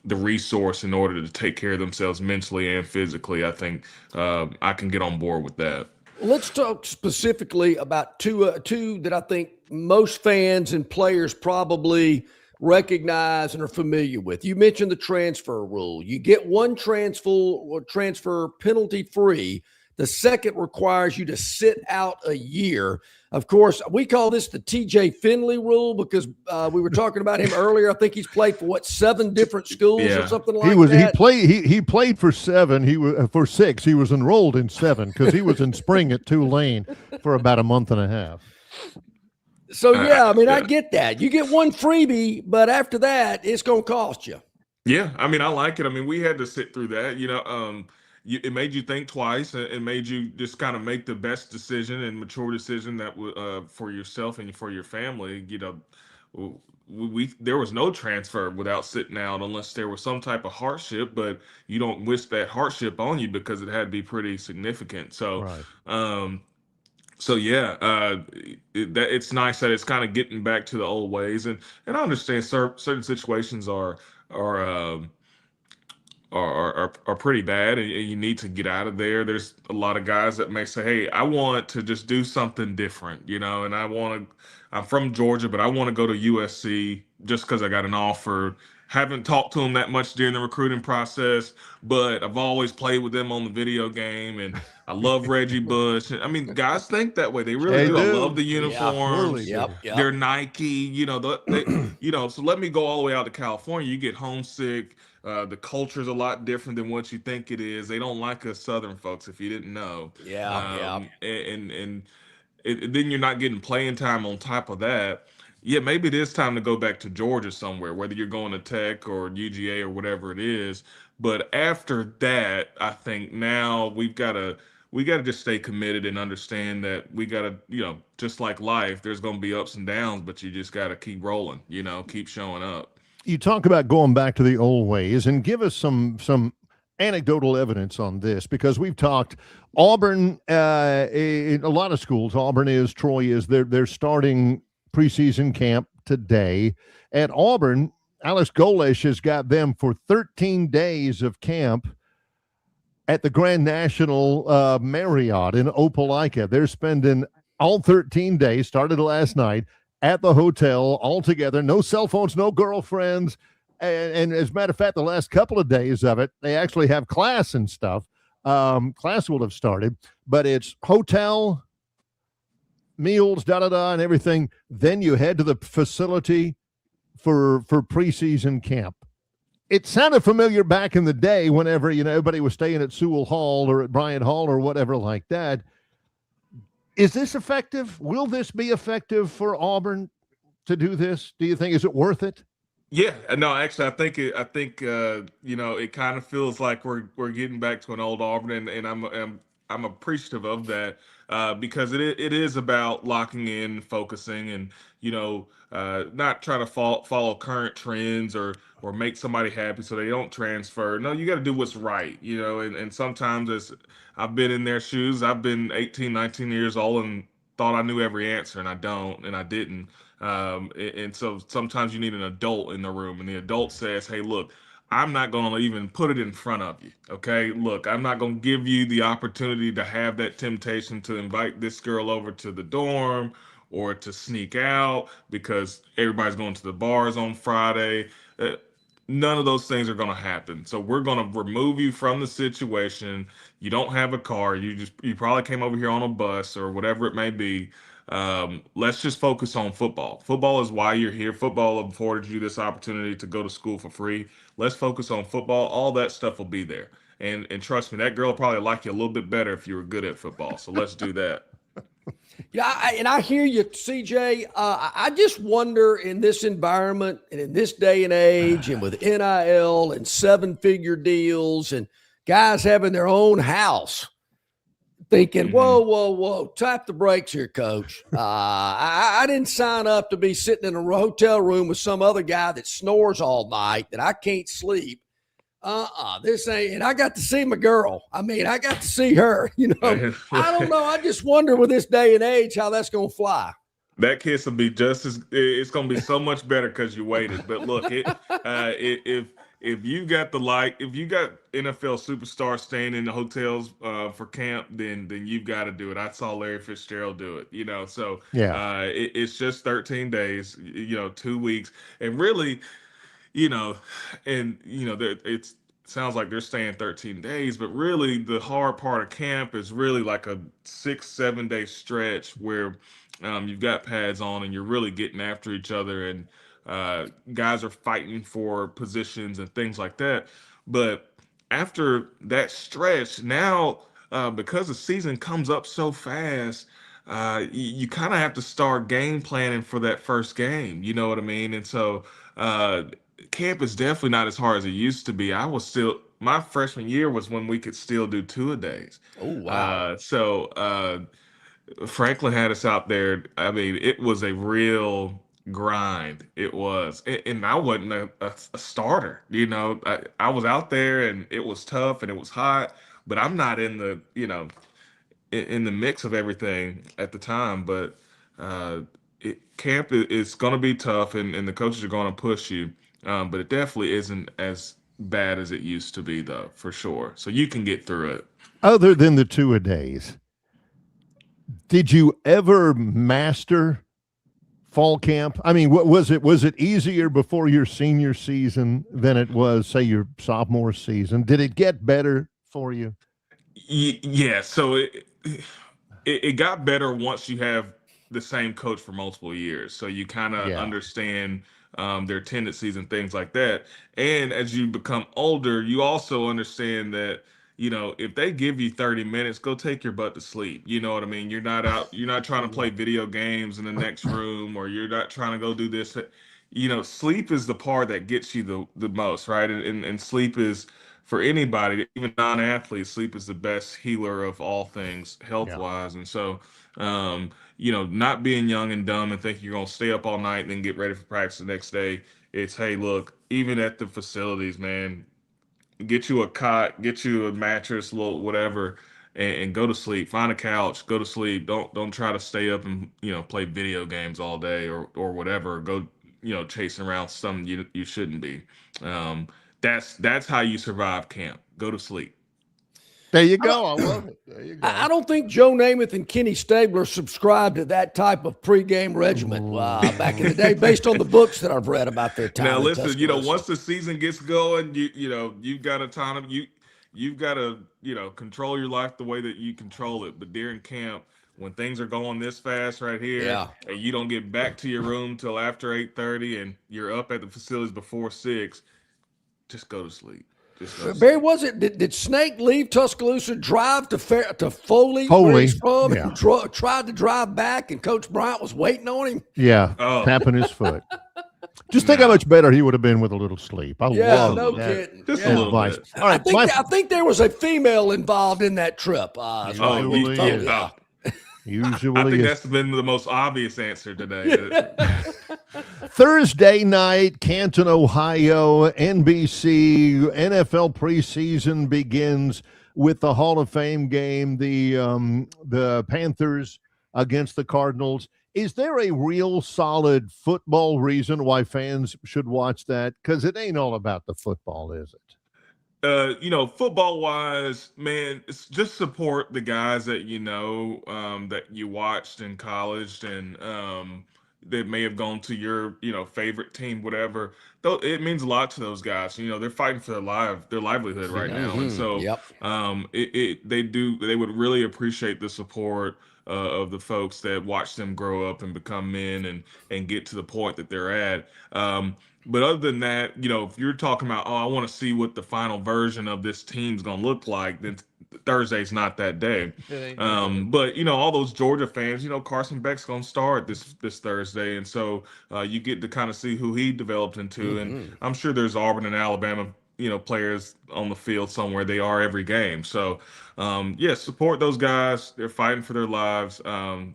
the resource in order to take care of themselves mentally and physically, I think I can get on board with that. Let's talk specifically about two that I think most fans and players probably recognize and are familiar with. You mentioned the transfer rule. You get one transfer penalty free. The second requires you to sit out a year. Of course, we call this the TJ Finley rule because we were talking about him earlier. I think he's played for 7 different schools or something like that. He played for 7. He was for 6. He was enrolled in 7 because he was in spring at Tulane for about a month and a half. So I mean, I get that. You get one freebie, but after that, it's going to cost you. Yeah, I mean, I like it. I mean, we had to sit through that. It made you think twice. It made you just kind of make the best decision and mature decision that for yourself and for your family. There was no transfer without sitting out unless there was some type of hardship, but you don't wish that hardship on you because it had to be pretty significant. So, Right. it's nice that it's kind of getting back to the old ways, and I understand certain situations are pretty bad, and you need to get out of there. There's a lot of guys that may say, "Hey, I want to just do something different," and I'm from Georgia, but I want to go to USC just because I got an offer. Haven't talked to them that much during the recruiting process, but I've always played with them on the video game, and I love Reggie Bush. I mean, guys think that way. They really do. I love the uniforms. Yep. They're Nike. So let me go all the way out to California. You get homesick. The culture is a lot different than what you think it is. They don't like us Southern folks, if you didn't know. And then you're not getting playing time on top of that. Yeah, maybe it is time to go back to Georgia somewhere, whether you're going to Tech or UGA or whatever it is. But after that, I think now we got to just stay committed and understand that we got to, just like life, there's going to be ups and downs, but you just got to keep rolling, keep showing up. You talk about going back to the old ways, and give us some anecdotal evidence on this, because we've talked Auburn, in a lot of schools, Auburn is, Troy is, they're starting preseason camp today. At Auburn, Alex Golesh has got them for 13 days of camp at the Grand National Marriott in Opelika. They're spending all 13 days, started last night, at the hotel all together. No cell phones, no girlfriends. And as a matter of fact, the last couple of days of it, they actually have class and stuff. Class will have started, but it's hotel, meals, and everything. Then you head to the facility for preseason camp. It sounded familiar back in the day whenever, everybody was staying at Sewell Hall or at Bryant Hall or whatever like that. Is this effective? Will this be effective for Auburn to do this? Do you think, is it worth it? Yeah, no, actually, I think it kind of feels like we're getting back to an old Auburn, and I'm appreciative of that, because it is about locking in, focusing, and not trying to follow current trends or make somebody happy so they don't transfer. No, you got to do what's right, and sometimes I've been in their shoes. I've been 18, 19 years old and thought I knew every answer, and I don't, and I didn't. And so sometimes you need an adult in the room, and the adult says, "Hey, look, I'm not going to even put it in front of you. Okay, look, I'm not going to give you the opportunity to have that temptation to invite this girl over to the dorm or to sneak out because everybody's going to the bars on Friday." None of those things are going to happen. So we're going to remove you from the situation. You don't have a car. You probably came over here on a bus or whatever it may be. Let's just focus on football. Football is why you're here. Football afforded you this opportunity to go to school for free. Let's focus on football. All that stuff will be there. And trust me, that girl will probably like you a little bit better if you were good at football. So let's do that. Yeah, I hear you, CJ. I just wonder, in this environment and in this day and age, and with NIL and 7-figure deals and guys having their own house, thinking, whoa, tap the brakes here, coach. I didn't sign up to be sitting in a hotel room with some other guy that snores all night that I can't sleep. This ain't, and I got to see my girl. I mean, I got to see her, I don't know. I just wonder with this day and age how that's going to fly. That kiss will be just as, it's going to be so much better because you waited. But look, if you got NFL superstars staying in the hotels for camp, then you've got to do it. I saw Larry Fitzgerald do it, so Yeah. It's just 13 days, 2 weeks. And really, it sounds like they're staying 13 days, but really the hard part of camp is really like a 6-7 day stretch where you've got pads on and you're really getting after each other, and guys are fighting for positions and things like that. But after that stretch, now because the season comes up so fast, you kind of have to start game planning for that first game. You know what I mean? And so camp is definitely not as hard as it used to be. My freshman year was when we could still do 2-a-days. Oh, wow. Franklin had us out there. I mean, it was a real grind. It was. And I wasn't a starter. I was out there and it was tough and it was hot, but I'm not in the, in the mix of everything at the time. But camp is going to be tough, and the coaches are going to push you. But it definitely isn't as bad as it used to be, though, for sure. So you can get through it. Other than the 2-a-days, did you ever master fall camp? I mean, what was it easier before your senior season than it was, say, your sophomore season? Did it get better for you? Yeah. So it got better once you have the same coach for multiple years. So you kind of understand their tendencies and things like that. And as you become older, you also understand that, if they give you 30 minutes, go take your butt to sleep. You know what I mean? You're not trying to play video games in the next room, or you're not trying to go do this. Sleep is the part that gets you the most, right? And sleep is, for anybody, even non-athletes, sleep is the best healer of all things health-wise. And so, not being young and dumb and thinking you're going to stay up all night and then get ready for practice the next day. It's, hey, look, even at the facilities, man, get you a cot, get you a mattress, little whatever, and go to sleep. Find a couch, go to sleep. Don't try to stay up and play video games all day or whatever. Go chasing around something you shouldn't be. That's how you survive camp. Go to sleep. There you go. I love it. There you go. I don't think Joe Namath and Kenny Stabler subscribed to that type of pregame regimen back in the day, based on the books that I've read about their time. Now, listen, once the season gets going, you've got a ton of you've got to control your life the way that you control it. But during camp, when things are going this fast right here, and you don't get back to your room till after 8:30, and you're up at the facilities before 6, just go to sleep. Barry, did Snake leave Tuscaloosa, drive to Foley, where he's from, and tried to drive back, and Coach Bryant was waiting on him? Yeah, tapping his foot. Just think how much better he would have been with a little sleep. Kidding. Just a little bit. All right, I think there was a female involved in that trip. Usually, I think that's been the most obvious answer today. Thursday night, Canton, Ohio, NBC, NFL preseason begins with the Hall of Fame game, the Panthers against the Cardinals. Is there a real solid football reason why fans should watch that? Because it ain't all about the football, is it? Football wise, man, it's just support the guys that that you watched in college and that may have gone to your favorite team, whatever. Though it means a lot to those guys. They're fighting for their livelihood right now, and so they would really appreciate the support of the folks that watch them grow up and become men and get to the point that they're at. But other than that, if you're talking about, I want to see what the final version of this team's going to look like, then Thursday's not that day. But, all those Georgia fans, Carson Beck's going to start this Thursday. And so you get to kind of see who he developed into. And I'm sure there's Auburn and Alabama players on the field somewhere. They are every game. So, support those guys. They're fighting for their lives.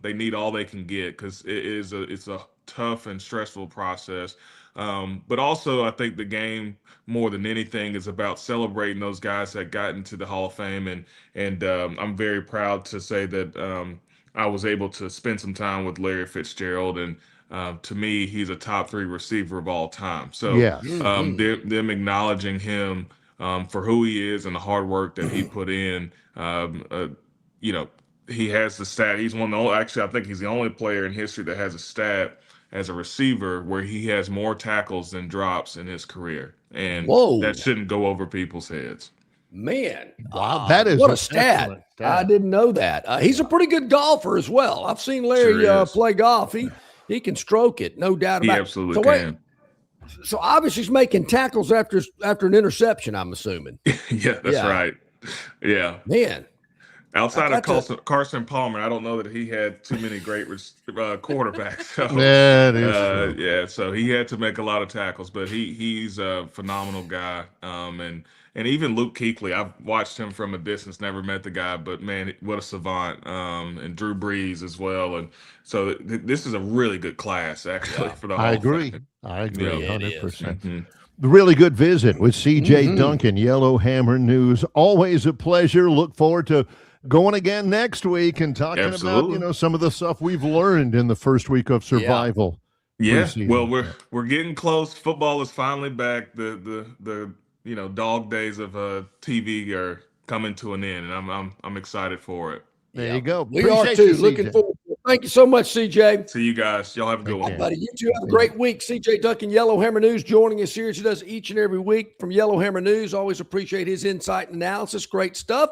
They need all they can get because it's a tough and stressful process. But also, I think the game more than anything is about celebrating those guys that got into the Hall of Fame, and I'm very proud to say that I was able to spend some time with Larry Fitzgerald, and to me, he's a top 3 receiver of all time. So them acknowledging him for who he is and the hard work that he put in, he has the stat. He's one of the only, actually, I think he's the only player in history that has a stat as a receiver where he has more tackles than drops in his career. And that shouldn't go over people's heads. Man, wow, that is what a stat. I didn't know that. He's a pretty good golfer as well. I've seen Larry play golf. He can stroke it, no doubt about it. He absolutely can. So obviously he's making tackles after an interception, I'm assuming. Yeah, that's right. Yeah. Man. Outside of Carson Palmer, I don't know that he had too many great quarterbacks. So, so he had to make a lot of tackles, but he's a phenomenal guy. And even Luke Kuechly, I've watched him from a distance, never met the guy, but man, what a savant. And Drew Brees as well. And so this is a really good class, actually, for the Hall I of agree. Fame. I agree, 100%. Mm-hmm. Really good visit with C.J. Duncan, Yellowhammer News. Always a pleasure. Look forward to going again next week and talking about some of the stuff we've learned in the first week of survival. Yeah. Well, we're getting close. Football is finally back. The dog days of TV are coming to an end, and I'm excited for it. There you go. We are too. Looking forward. Thank you so much, CJ. See you guys. Y'all have a good one. Buddy, you two have a great week. CJ Duncan, Yellowhammer News, joining us here as he does each and every week from Yellowhammer News. Always appreciate his insight and analysis. Great stuff.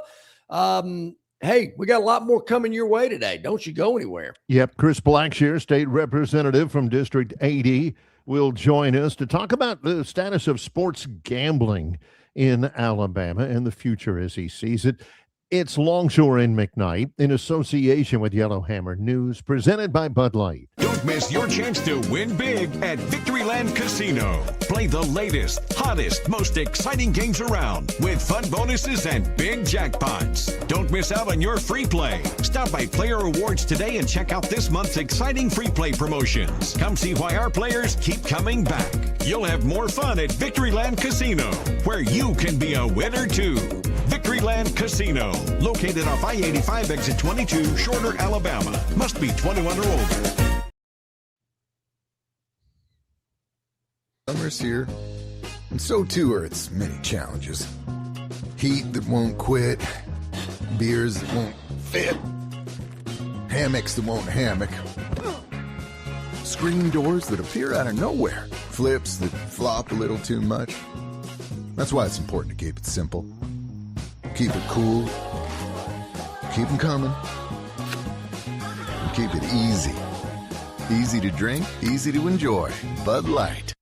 Hey, we got a lot more coming your way today. Don't you go anywhere. Yep. Chris Blackshear, state representative from District 80, will join us to talk about the status of sports gambling in Alabama and the future as he sees it. It's Longshore and McKnight in association with Yellowhammer News, presented by Bud Light. Don't miss your chance to win big at Victoryland Casino. Play the latest, hottest, most exciting games around with fun bonuses and big jackpots. Don't miss out on your free play. Stop by Player Rewards today and check out this month's exciting free play promotions. Come see why our players keep coming back. You'll have more fun at Victoryland Casino, where you can be a winner too. Victoryland Casino, located off I-85 exit 22, Shorter, Alabama. Must be 21 or older. Summer's here, and so too are its many challenges. Heat that won't quit, beers that won't fit, hammocks that won't hammock, screen doors that appear out of nowhere, flips that flop a little too much. That's why it's important to keep it simple. Keep it cool, keep them coming, and keep it easy. Easy to drink, easy to enjoy. Bud Light.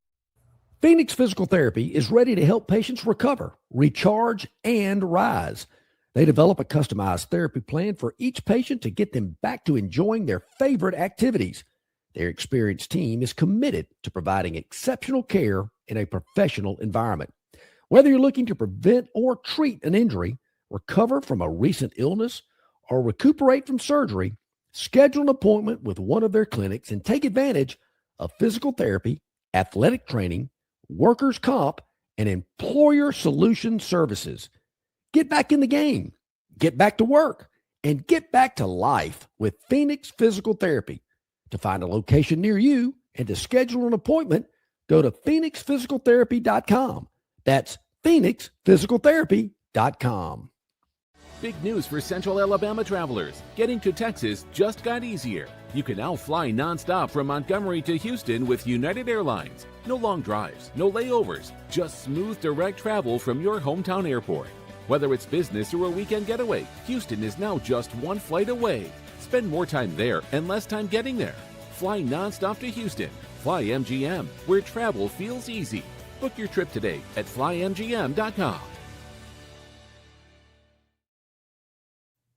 Phoenix Physical Therapy is ready to help patients recover, recharge, and rise. They develop a customized therapy plan for each patient to get them back to enjoying their favorite activities. Their experienced team is committed to providing exceptional care in a professional environment. Whether you're looking to prevent or treat an injury, recover from a recent illness, or recuperate from surgery, schedule an appointment with one of their clinics and take advantage of physical therapy, athletic training, workers' comp, and employer solution services. Get back in the game, get back to work, and get back to life with Phoenix Physical Therapy. To find a location near you and to schedule an appointment, go to phoenixphysicaltherapy.com. That's phoenixphysicaltherapy.com. Big news for Central Alabama travelers. Getting to Texas just got easier. You can now fly nonstop from Montgomery to Houston with United Airlines. No long drives, no layovers, just smooth direct travel from your hometown airport. Whether it's business or a weekend getaway, Houston is now just one flight away. Spend more time there and less time getting there. Fly nonstop to Houston. Fly MGM, where travel feels easy. Book your trip today at flymgm.com.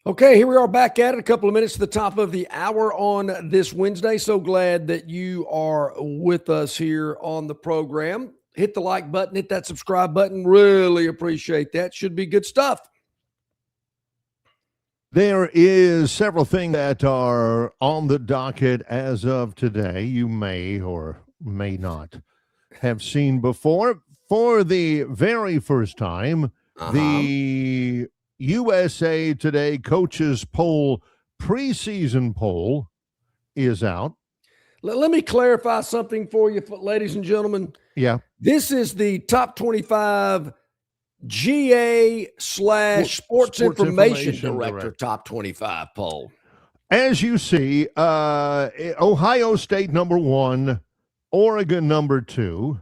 Okay, here we are back at it. A couple of minutes to the top of the hour on this Wednesday. So glad that you are with us here on the program. hit the like button, hit that subscribe button. Really appreciate that. Should be good stuff. There is several things that are on the docket as of today. You may or may not have seen before. For the very first time, the USA Today Coaches Poll preseason poll is out. Let me clarify something for you, ladies and gentlemen. Yeah. This is the top 25 GA/Sports Information Director top 25 poll. As you see, Ohio State number 1, Oregon number 2,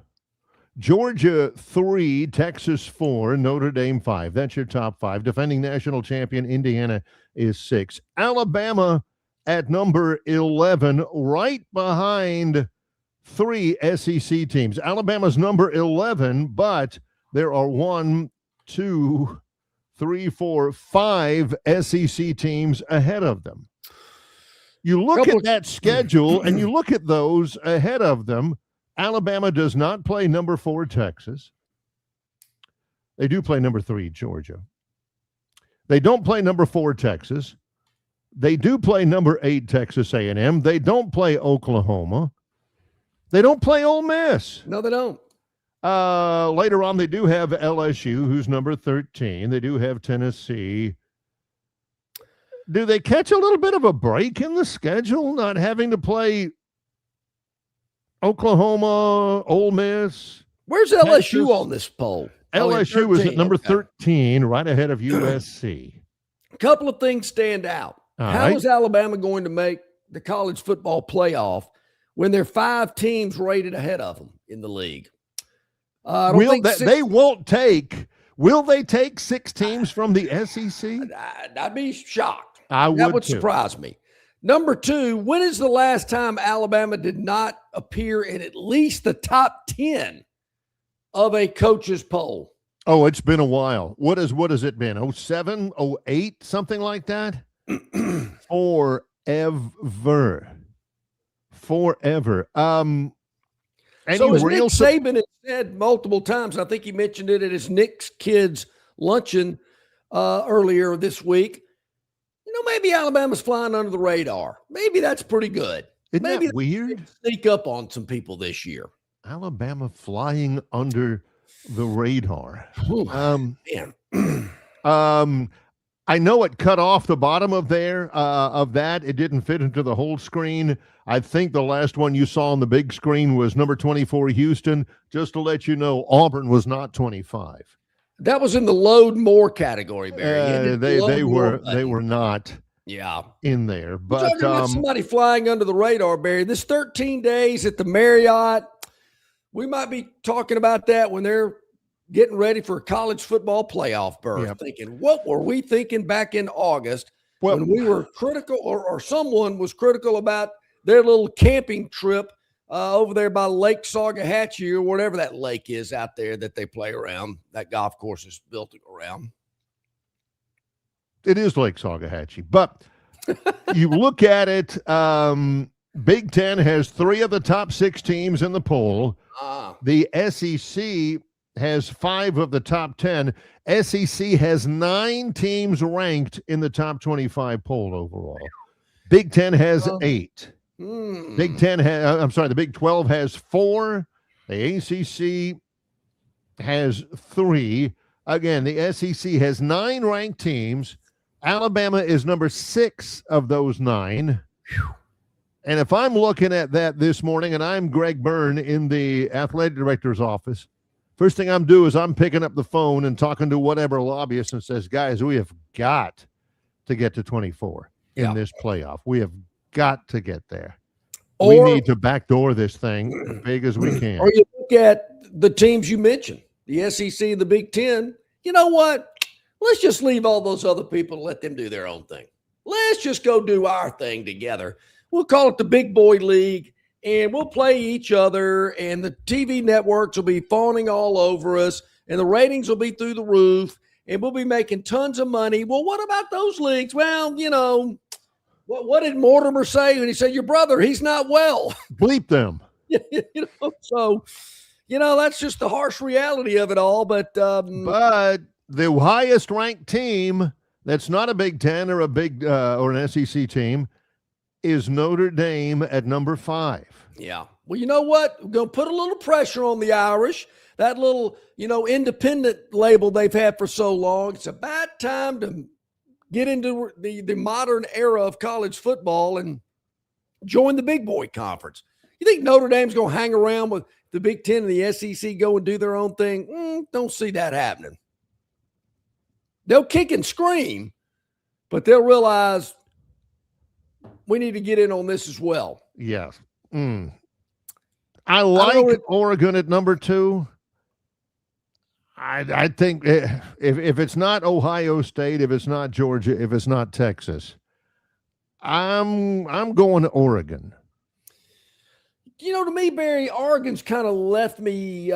Georgia 3, Texas 4, Notre Dame 5. That's your top 5. Defending national champion Indiana is 6. Alabama at number 11, right behind 3 SEC teams. Alabama's number 11, but there are 1, 2, 3, 4, 5 SEC teams ahead of them. You look at that schedule and you look at those ahead of them. Alabama does not play number 4 Texas. They do play number 3 Georgia. They don't play number 4 Texas. They do play number 8 Texas A&M. They don't play Oklahoma. They don't play Ole Miss. No, they don't. Later on, they do have LSU, who's number 13. They do have Tennessee. Do they catch a little bit of a break in the schedule, not having to play Oklahoma, Ole Miss? Where's LSU on this poll? LSU is at number 13, right ahead of USC. A couple of things stand out. How is Alabama going to make the college football playoff when there are 5 teams rated ahead of them in the league? Will they take 6 teams from the SEC? I'd be shocked. That would surprise me. Number 2, when is the last time Alabama did not appear in at least the top 10 of a coach's poll? Oh, it's been a while. What has it been? 07, 08, something like that? Forever. So as Nick Saban has said multiple times, I think he mentioned it at his Nick's Kids luncheon earlier this week, maybe Alabama's flying under the radar. Maybe that's pretty good. Isn't maybe that weird? Sneak up on some people this year. Alabama flying under the radar. I know it cut off the bottom of that. It didn't fit into the whole screen. I think the last one you saw on the big screen was number 24, Houston. Just to let you know, Auburn was not 25. That was in the load more category, Barry. They were not in there. But talking about somebody flying under the radar, Barry. This 13 days at the Marriott, we might be talking about that when they're getting ready for a college football playoff berth. Yep. Thinking, what were we thinking back in August when we were critical or someone was critical about their little camping trip over there by Lake Saugahatchee or whatever that lake is out there that they play around. That golf course is built around. It is Lake Saugahatchee. But you look at it, Big Ten has 3 of the top 6 teams in the poll. The SEC has 5 of the top 10. SEC has 9 teams ranked in the top 25 poll overall. Big Ten has 8. The Big 12 has 4. The ACC has 3. Again, the SEC has 9 ranked teams. Alabama is number 6 of those 9. And if I'm looking at that this morning, and I'm Greg Gurn in the athletic director's office, first thing I'm doing is I'm picking up the phone and talking to whatever lobbyist and says, guys, we have got to get to 24 in this playoff. We have got to get there. We need to backdoor this thing as big as we can. Or you look at the teams you mentioned, the SEC and the Big Ten. You know what? Let's just leave all those other people and let them do their own thing. Let's just go do our thing together. We'll call it the Big Boy League, and we'll play each other, and the TV networks will be fawning all over us, and the ratings will be through the roof, and we'll be making tons of money. Well, what about those leagues? Well, what did Mortimer say when he said, your brother, he's not well? Bleep them. So, that's just the harsh reality of it all. But the highest ranked team that's not a Big Ten or a big or an SEC team is Notre Dame at number 5. Yeah. Well, you know what? We're going to put a little pressure on the Irish. That little, independent label they've had for so long. It's about time to get into the modern era of college football and join the big boy conference. You think Notre Dame's going to hang around with the Big Ten and the SEC go and do their own thing? Don't see that happening. They'll kick and scream, but they'll realize we need to get in on this as well. Yes. I like Oregon at number 2. I think if it's not Ohio State, if it's not Georgia, if it's not Texas, I'm going to Oregon. To me, Barry, Oregon's kind of left me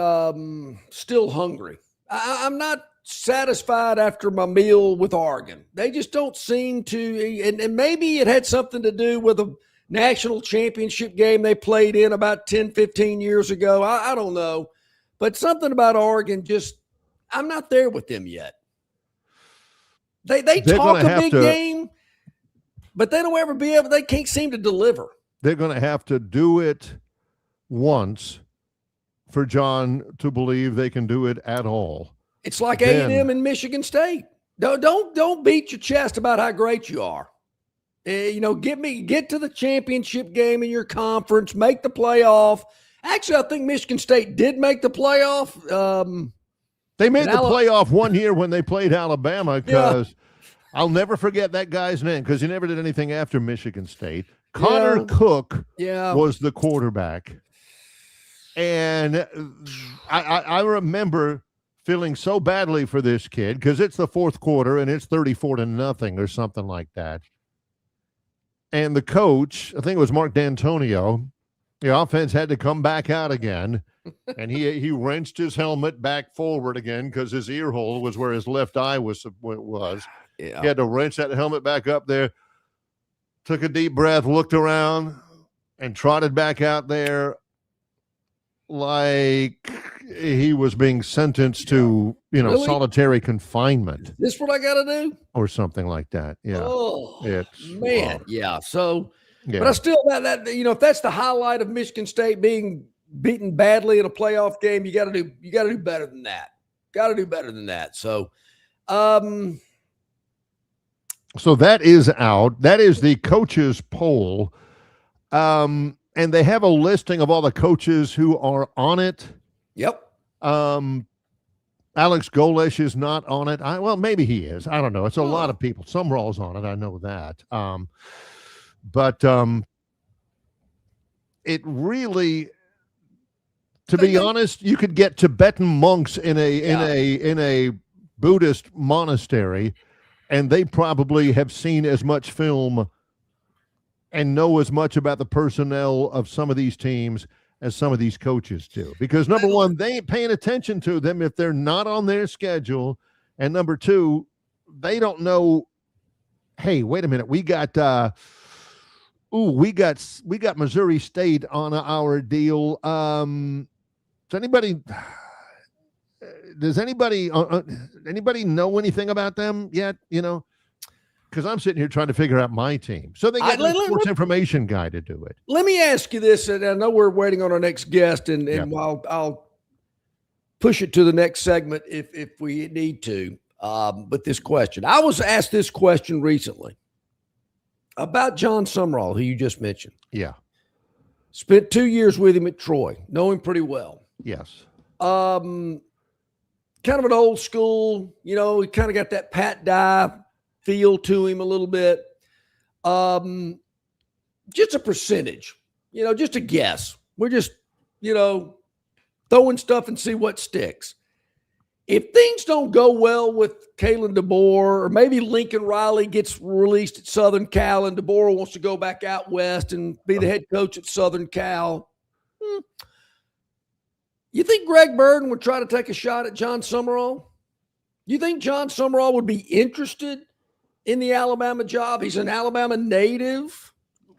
still hungry. I'm not satisfied after my meal with Oregon. They just don't seem to, and maybe it had something to do with a national championship game they played in about 10, 15 years ago. I don't know. But something about Oregon I'm not there with them yet. They talk a big game, but they don't ever they can't seem to deliver. They're going to have to do it once for John to believe they can do it at all. It's like A&M and Michigan State. Don't beat your chest about how great you are. Get to the championship game in your conference, make the playoff. Actually, I think Michigan State did make the playoff. They made the playoff one year when they played Alabama because I'll never forget that guy's name because he never did anything after Michigan State. Connor Cook was the quarterback. And I remember feeling so badly for this kid because it's the fourth quarter and it's 34-0 or something like that. And the coach, I think it was Mark D'Antonio, the offense had to come back out again. And he wrenched his helmet back forward again because his ear hole was where his left eye was. Yeah. He had to wrench that helmet back up there, took a deep breath, looked around, and trotted back out there like he was being sentenced to, really? Solitary confinement. Is this what I got to do? Or something like that. Yeah. Oh, man. Yeah. So, but I still, if that's the highlight of Michigan State being beaten badly in a playoff game, you got to do better than that. Got to do better than that. So, so that is out. That is the coaches poll. And they have a listing of all the coaches who are on it. Yep. Alex Golesh is not on it. Well, maybe he is. I don't know. It's a lot of people. Sumrall's on it. I know that. But it really, to be honest, you could get Tibetan monks in a Buddhist monastery, and they probably have seen as much film and know as much about the personnel of some of these teams as some of these coaches do. Because number one, they ain't paying attention to them if they're not on their schedule. And number two, they don't know, hey, wait a minute, we got Missouri State on our deal. Does anybody know anything about them yet? Because I'm sitting here trying to figure out my team. So they get a sports information guy to do it. Let me ask you this, and I know we're waiting on our next guest, and I'll push it to the next segment if we need to. But this question, I was asked this question recently about John Sumrall, who you just mentioned. Yeah. Spent 2 years with him at Troy. Know him pretty well. Yes. Kind of an old school, he kind of got that Pat Dye feel to him a little bit. Just a percentage, just a guess. We're just, throwing stuff and see what sticks. If things don't go well with Kalen DeBoer, or maybe Lincoln Riley gets released at Southern Cal and DeBoer wants to go back out west and be the head coach at Southern Cal, you think Greg Burden would try to take a shot at John Sumrall? You think John Sumrall would be interested in the Alabama job? He's an Alabama native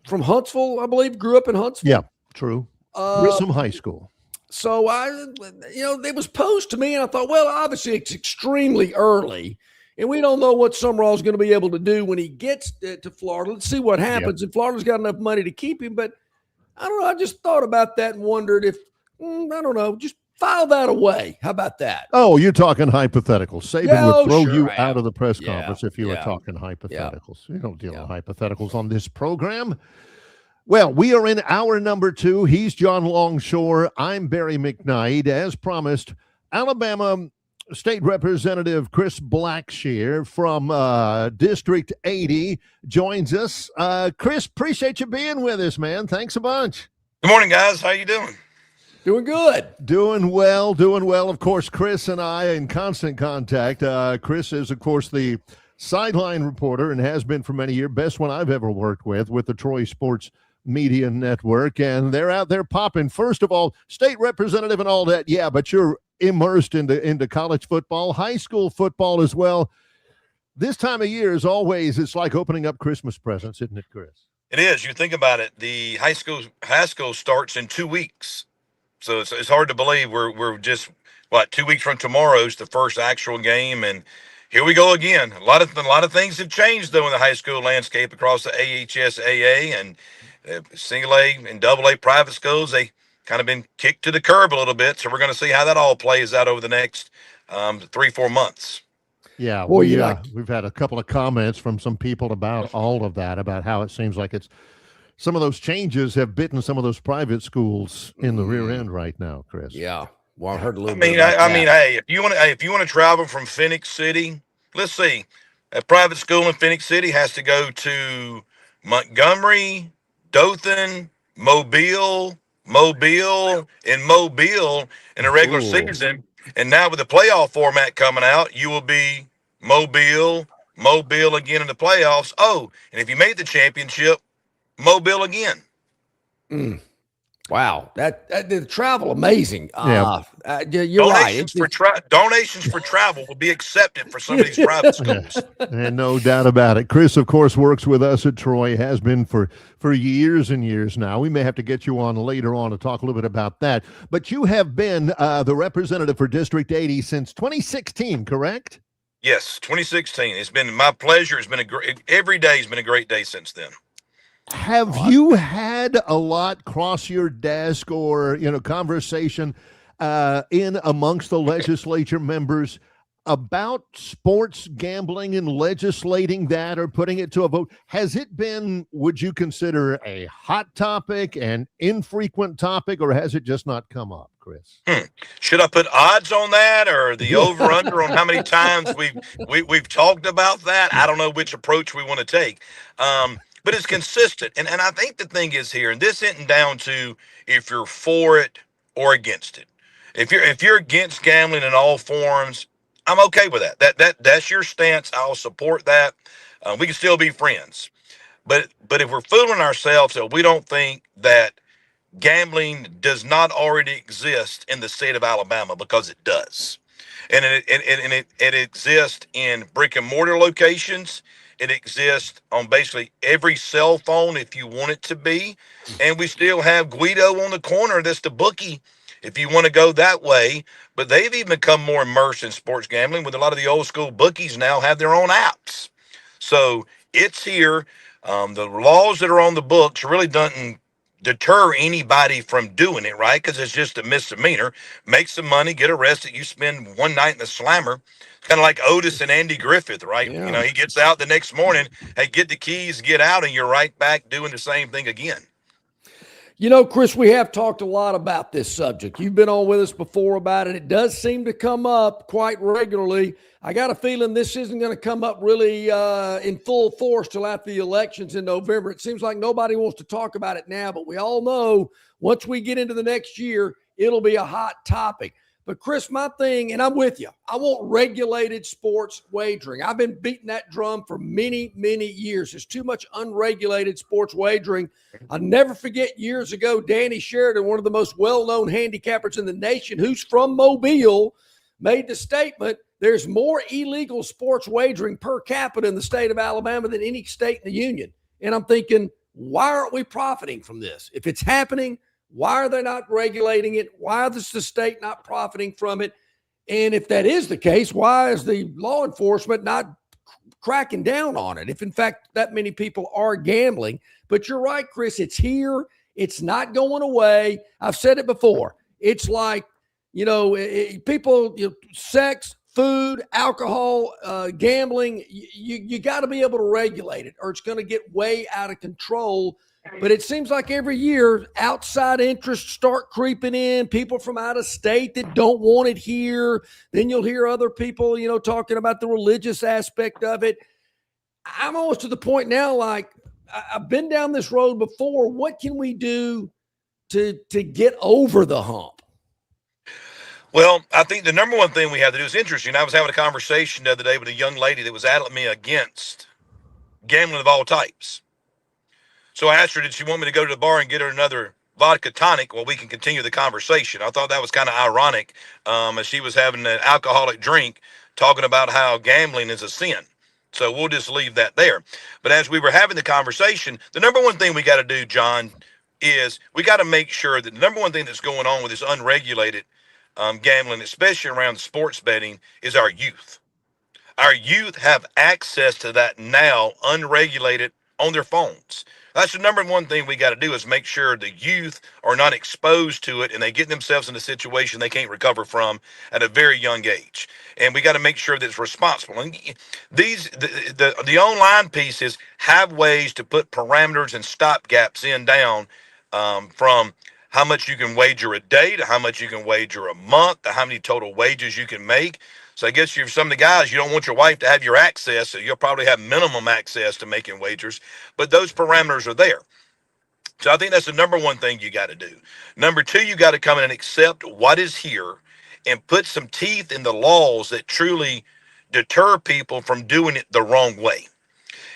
from Huntsville, I believe, grew up in Huntsville. Yeah, true. Grissom High School. So it was posed to me, and I thought, well, obviously it's extremely early, and we don't know what Summerall's going to be able to do when he gets to Florida. Let's see what happens. And Florida's got enough money to keep him, but I don't know. I just thought about that and wondered if, I don't know, just file that away. How about that? Oh, you're talking hypotheticals. Saban would throw you out of the press conference if you were talking hypotheticals. You don't deal with hypotheticals on this program. Well, we are in hour number 2. He's John Longshore. I'm Barry McKnight. As promised, Alabama State Representative Chris Blackshear from District 80 joins us. Chris, appreciate you being with us, man. Thanks a bunch. Good morning, guys. How you doing? Doing good. Doing well. Of course, Chris and I are in constant contact. Chris is, of course, the sideline reporter and has been for many years. Best one I've ever worked with the Troy Sports Media Network. And they're out there popping. First of all, state representative and all that. Yeah, but you're immersed into college football, high school football as well. This time of year, as always, it's like opening up Christmas presents, isn't it, Chris? It is. You think about it. The high school starts in 2 weeks. So it's hard to believe we're just 2 weeks from tomorrow's the first actual game, and here we go again. A lot of things have changed though in the high school landscape across the AHSAA and single A and double A private schools. They kind of been kicked to the curb a little bit, so we're going to see how that all plays out over the next 3-4 months. Yeah, we've had a couple of comments from some people about all of that, about how it seems like it's. Some of those changes have bitten some of those private schools in the rear end right now, Chris. Yeah. Well, I heard a little bit. I mean, hey, if you want to travel from Phoenix City, let's see, a private school in Phoenix City has to go to Montgomery, Dothan, Mobile in a regular season. And now with the playoff format coming out, you will be Mobile again in the playoffs. Oh, and if you made the championship, Mobile again. Wow, that the travel amazing. You're donations right. Donations for travel will be accepted for some of these private schools. And no doubt about it. Chris, of course, works with us at Troy, has been for years and years now. We may have to get you on later on to talk a little bit about that. But you have been the representative for District 80 since 2016, correct? Yes, 2016. It's been my pleasure. It's been every day has been a great day since then. Have you had a lot cross your desk or, conversation in amongst the legislature members about sports gambling and legislating that or putting it to a vote? Has it been, would you consider, a hot topic, an infrequent topic, or has it just not come up, Chris? Should I put odds on that or the over-under on how many times we've talked about that? I don't know which approach we want to take. But it's consistent. And I think the thing is here, and this isn't down to if you're for it or against it. If you're against gambling in all forms, I'm okay with that. That's your stance. I'll support that. We can still be friends. But if we're fooling ourselves that we don't think that gambling does not already exist in the state of Alabama, because it does. And it exists in brick and mortar locations. It exists on basically every cell phone if you want it to be. And we still have Guido on the corner. That's the bookie if you want to go that way. But they've even become more immersed in sports gambling with a lot of the old school bookies now have their own apps. So it's here. The laws that are on the books really doesn't deter anybody from doing it, right? Because it's just a misdemeanor. Make some money, get arrested. You spend one night in the slammer. Kind of like Otis and Andy Griffith, right? Yeah. He gets out the next morning, hey, get the keys, get out, and you're right back doing the same thing again. Chris, we have talked a lot about this subject. You've been on with us before about it. It does seem to come up quite regularly. I got a feeling this isn't going to come up really in full force till after the elections in November. It seems like nobody wants to talk about it now, but we all know once we get into the next year, it'll be a hot topic. But Chris, my thing, and I'm with you, I want regulated sports wagering. I've been beating that drum for many, many years. There's too much unregulated sports wagering. I'll never forget years ago, Danny Sheridan, one of the most well-known handicappers in the nation, who's from Mobile, made the statement, there's more illegal sports wagering per capita in the state of Alabama than any state in the union. And I'm thinking, why aren't we profiting from this? If it's happening, Why are they not regulating it? Why is the state not profiting from it? And if that is the case, why is the law enforcement not cracking down on it? If in fact that many people are gambling. But you're right, Chris, it's here. It's not going away. I've said it before. It's like, people, sex, food, alcohol, gambling, you got to be able to regulate it or it's going to get way out of control. But it seems like every year outside interests start creeping in, people from out of state that don't want it here. Then you'll hear other people, talking about the religious aspect of it. I'm almost to the point now, like, I've been down this road before. What can we do to get over the hump? Well, I think the number one thing we have to do is interesting. I was having a conversation the other day with a young lady that was adamant me against gambling of all types. So I asked her, did she want me to go to the bar and get her another vodka tonic? Well, we can continue the conversation. I thought that was kind of ironic, as she was having an alcoholic drink talking about how gambling is a sin. So we'll just leave that there. But as we were having the conversation, the number one thing we got to do, John, is we got to make sure that the number one thing that's going on with this unregulated gambling, especially around sports betting, is our youth. Our youth have access to that now, unregulated, on their phones. That's the number one thing we got to do is make sure the youth are not exposed to it and they get themselves in a situation they can't recover from at a very young age. And we got to make sure that it's responsible. And the online pieces have ways to put parameters and stop gaps down from how much you can wager a day to how much you can wager a month to how many total wagers you can make. So I guess you're some of the guys, you don't want your wife to have your access, so you'll probably have minimum access to making wagers, but those parameters are there. So I think that's the number one thing you got to do. Number two, you got to come in and accept what is here and put some teeth in the laws that truly deter people from doing it the wrong way.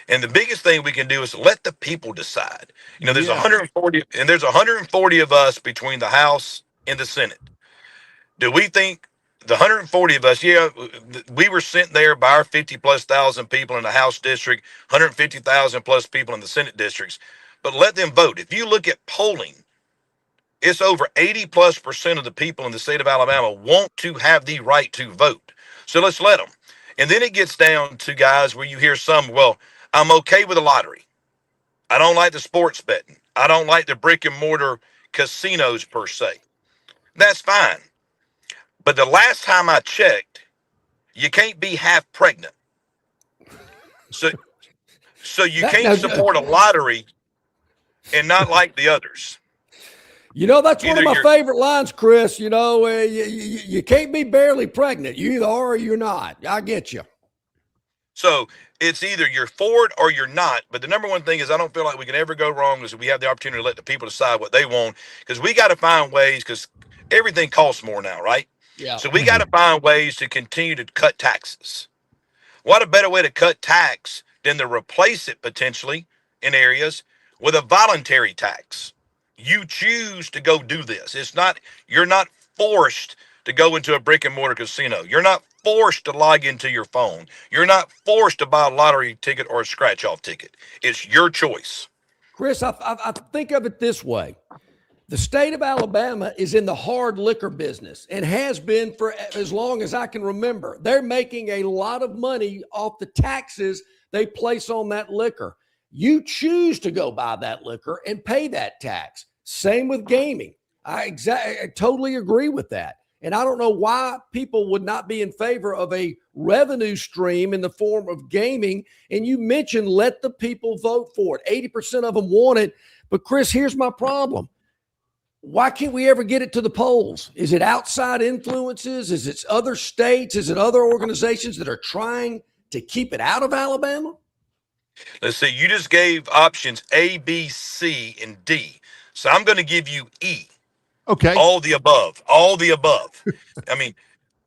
And the biggest thing we can do is let the people decide. There's 140, and there's 140 of us between the House and the Senate. Do we think the 140 of us, we were sent there by our 50,000+ people in the House district, 150,000+ people in the Senate districts, but let them vote. If you look at polling, it's over 80+% of the people in the state of Alabama want to have the right to vote. So let's let them. And then it gets down to guys where you hear some, well, I'm okay with the lottery. I don't like the sports betting. I don't like the brick and mortar casinos per se. That's fine. But the last time I checked, you can't be half pregnant. So you can't support a lottery and not like the others. That's one of my favorite lines, Chris. You can't be barely pregnant. You either are or you're not. I get you. So it's either you're for it or you're not. But the number one thing is I don't feel like we can ever go wrong is we have the opportunity to let the people decide what they want, because we got to find ways, because everything costs more now, right? Yeah. So we got to find ways to continue to cut taxes. What a better way to cut tax than to replace it potentially in areas with a voluntary tax. You choose to go do this. You're not forced to go into a brick and mortar casino. You're not forced to log into your phone. You're not forced to buy a lottery ticket or a scratch off ticket. It's your choice. Chris, I think of it this way. The state of Alabama is in the hard liquor business and has been for as long as I can remember. They're making a lot of money off the taxes they place on that liquor. You choose to go buy that liquor and pay that tax. Same with gaming. I totally agree with that. And I don't know why people would not be in favor of a revenue stream in the form of gaming. And you mentioned let the people vote for it. 80% of them want it. But Chris, here's my problem. Why can't we ever get it to the polls? Is it outside influences? Is it other states? Is it other organizations that are trying to keep it out of Alabama? Let's see. You just gave options A, B, C, and D. So I'm going to give you E. Okay. All the above. All the above. I mean,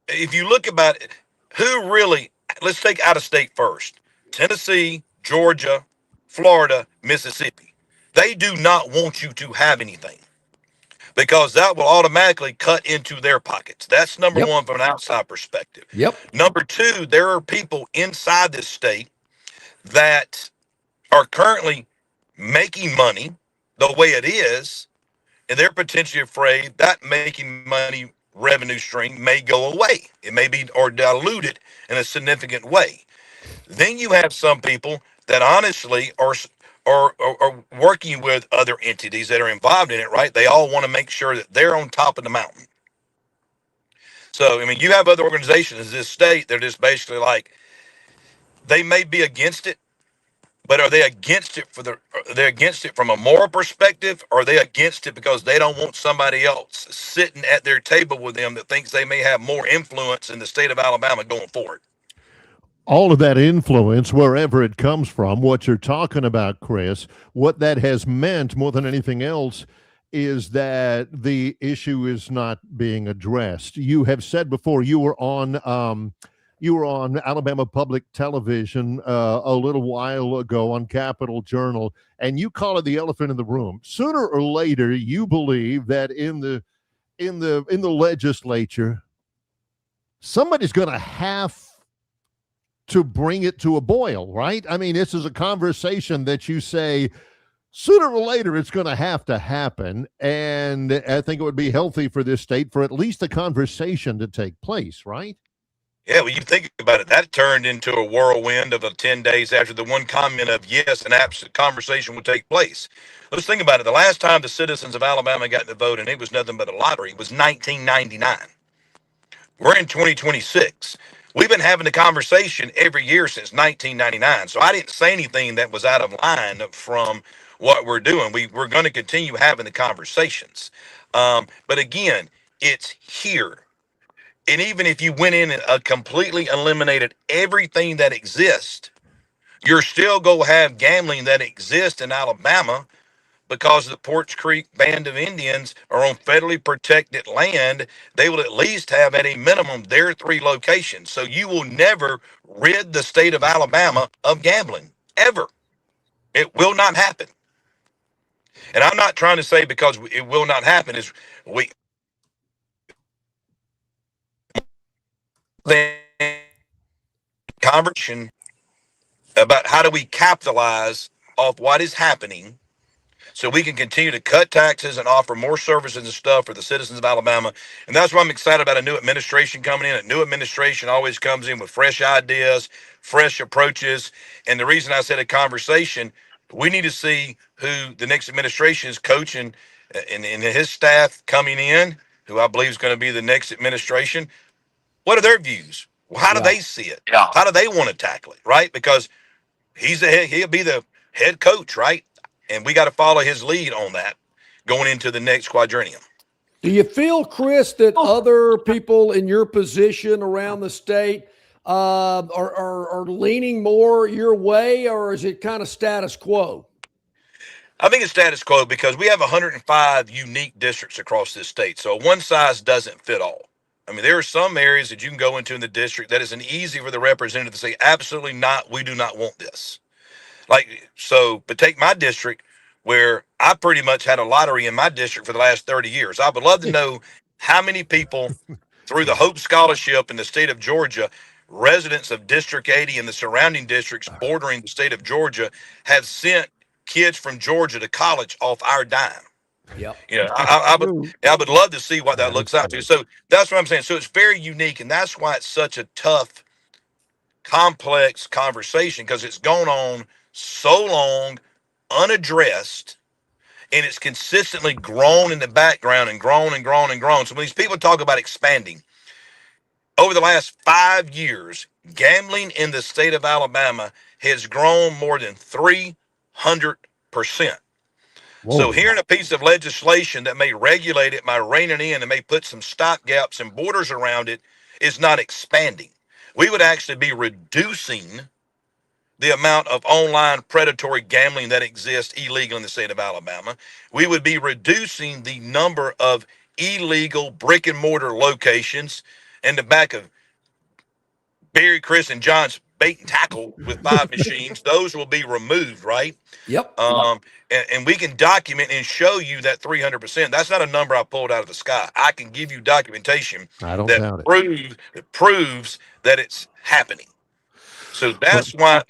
if you look about it, who really, let's take out of state first. Tennessee, Georgia, Florida, Mississippi. They do not want you to have anything, because that will automatically cut into their pockets. That's number one from an outside perspective. Number two, there are people inside this state that are currently making money the way it is, and they're potentially afraid that making money revenue stream may go away. It may be or diluted in a significant way. Then you have some people that honestly are working with other entities that are involved in it, right? They all want to make sure that they're on top of the mountain. So, I mean, you have other organizations in this state, they're just basically like, they may be against it, but are they against it are they against it from a moral perspective, or are they against it because they don't want somebody else sitting at their table with them that thinks they may have more influence in the state of Alabama going forward? All of that influence, wherever it comes from, what you're talking about, Chris, what that has meant more than anything else is that the issue is not being addressed. You have said before you were on Alabama Public Television a little while ago on Capitol Journal, and you call it the elephant in the room. Sooner or later, you believe that in the legislature, somebody's going to have to bring it to a boil, right? I mean, this is a conversation that you say sooner or later it's going to happen, and I think it would be healthy for this state for at least a conversation to take place, right? Yeah, well, you think about it, that turned into a whirlwind of 10 days after the one comment of yes, an absolute conversation would take place. Let's think about it. The last time the citizens of Alabama got to vote, and it was nothing but a lottery, was 1999. We're in 2026. We've been having the conversation every year since 1999. So I didn't say anything that was out of line from what we're doing. We're going to continue having the conversations. But again, it's here. And even if you went in and completely eliminated everything that exists, you're still going to have gambling that exists in Alabama because the Porch Creek Band of Indians are on federally protected land. They will at least have at a minimum their 3 locations. So you will never rid the state of Alabama of gambling, ever. It will not happen. And I'm not trying to say because it will not happen is we conversation about how do we capitalize off what is happening so we can continue to cut taxes and offer more services and stuff for the citizens of Alabama. And that's why I'm excited about a new administration coming in. A new administration always comes in with fresh ideas, fresh approaches. And the reason I said a conversation, we need to see who the next administration is coaching and his staff coming in, who I believe is going to be the next administration. What are their views? How do they see it? How do they want to tackle it, right? Because he'll be the head coach, right? And we got to follow his lead on that going into the next quadrennium. Do you feel, Chris, that other people in your position around the state are leaning more your way, or is it kind of status quo? I think it's status quo because we have 105 unique districts across this state. So one size doesn't fit all. I mean, there are some areas that you can go into in the district that isn't easy for the representative to say, absolutely not, we do not want this. But take my district where I pretty much had a lottery in my district for the last 30 years. I would love to know how many people through the Hope Scholarship in the state of Georgia, residents of District 80 and the surrounding districts bordering the state of Georgia, have sent kids from Georgia to college off our dime. Yep. I would love to see what that looks like. So that's what I'm saying. So it's very unique, and that's why it's such a tough, complex conversation, because it's gone on so long unaddressed, and it's consistently grown in the background and grown and grown and grown. So when these people talk about expanding, over the last 5 years, gambling in the state of Alabama has grown more than 300%. Whoa. So hearing a piece of legislation that may regulate it by reining in and may put some stop gaps and borders around it is not expanding. We would actually be reducing the amount of online predatory gambling that exists illegal in the state of Alabama. We would be reducing the number of illegal brick and mortar locations in the back of Barry, Chris, and John's bait and tackle with 5 machines. Those will be removed, right? Yep. And we can document and show you that 300%. That's not a number I pulled out of the sky. I can give you documentation that proves that it's happening. So that's why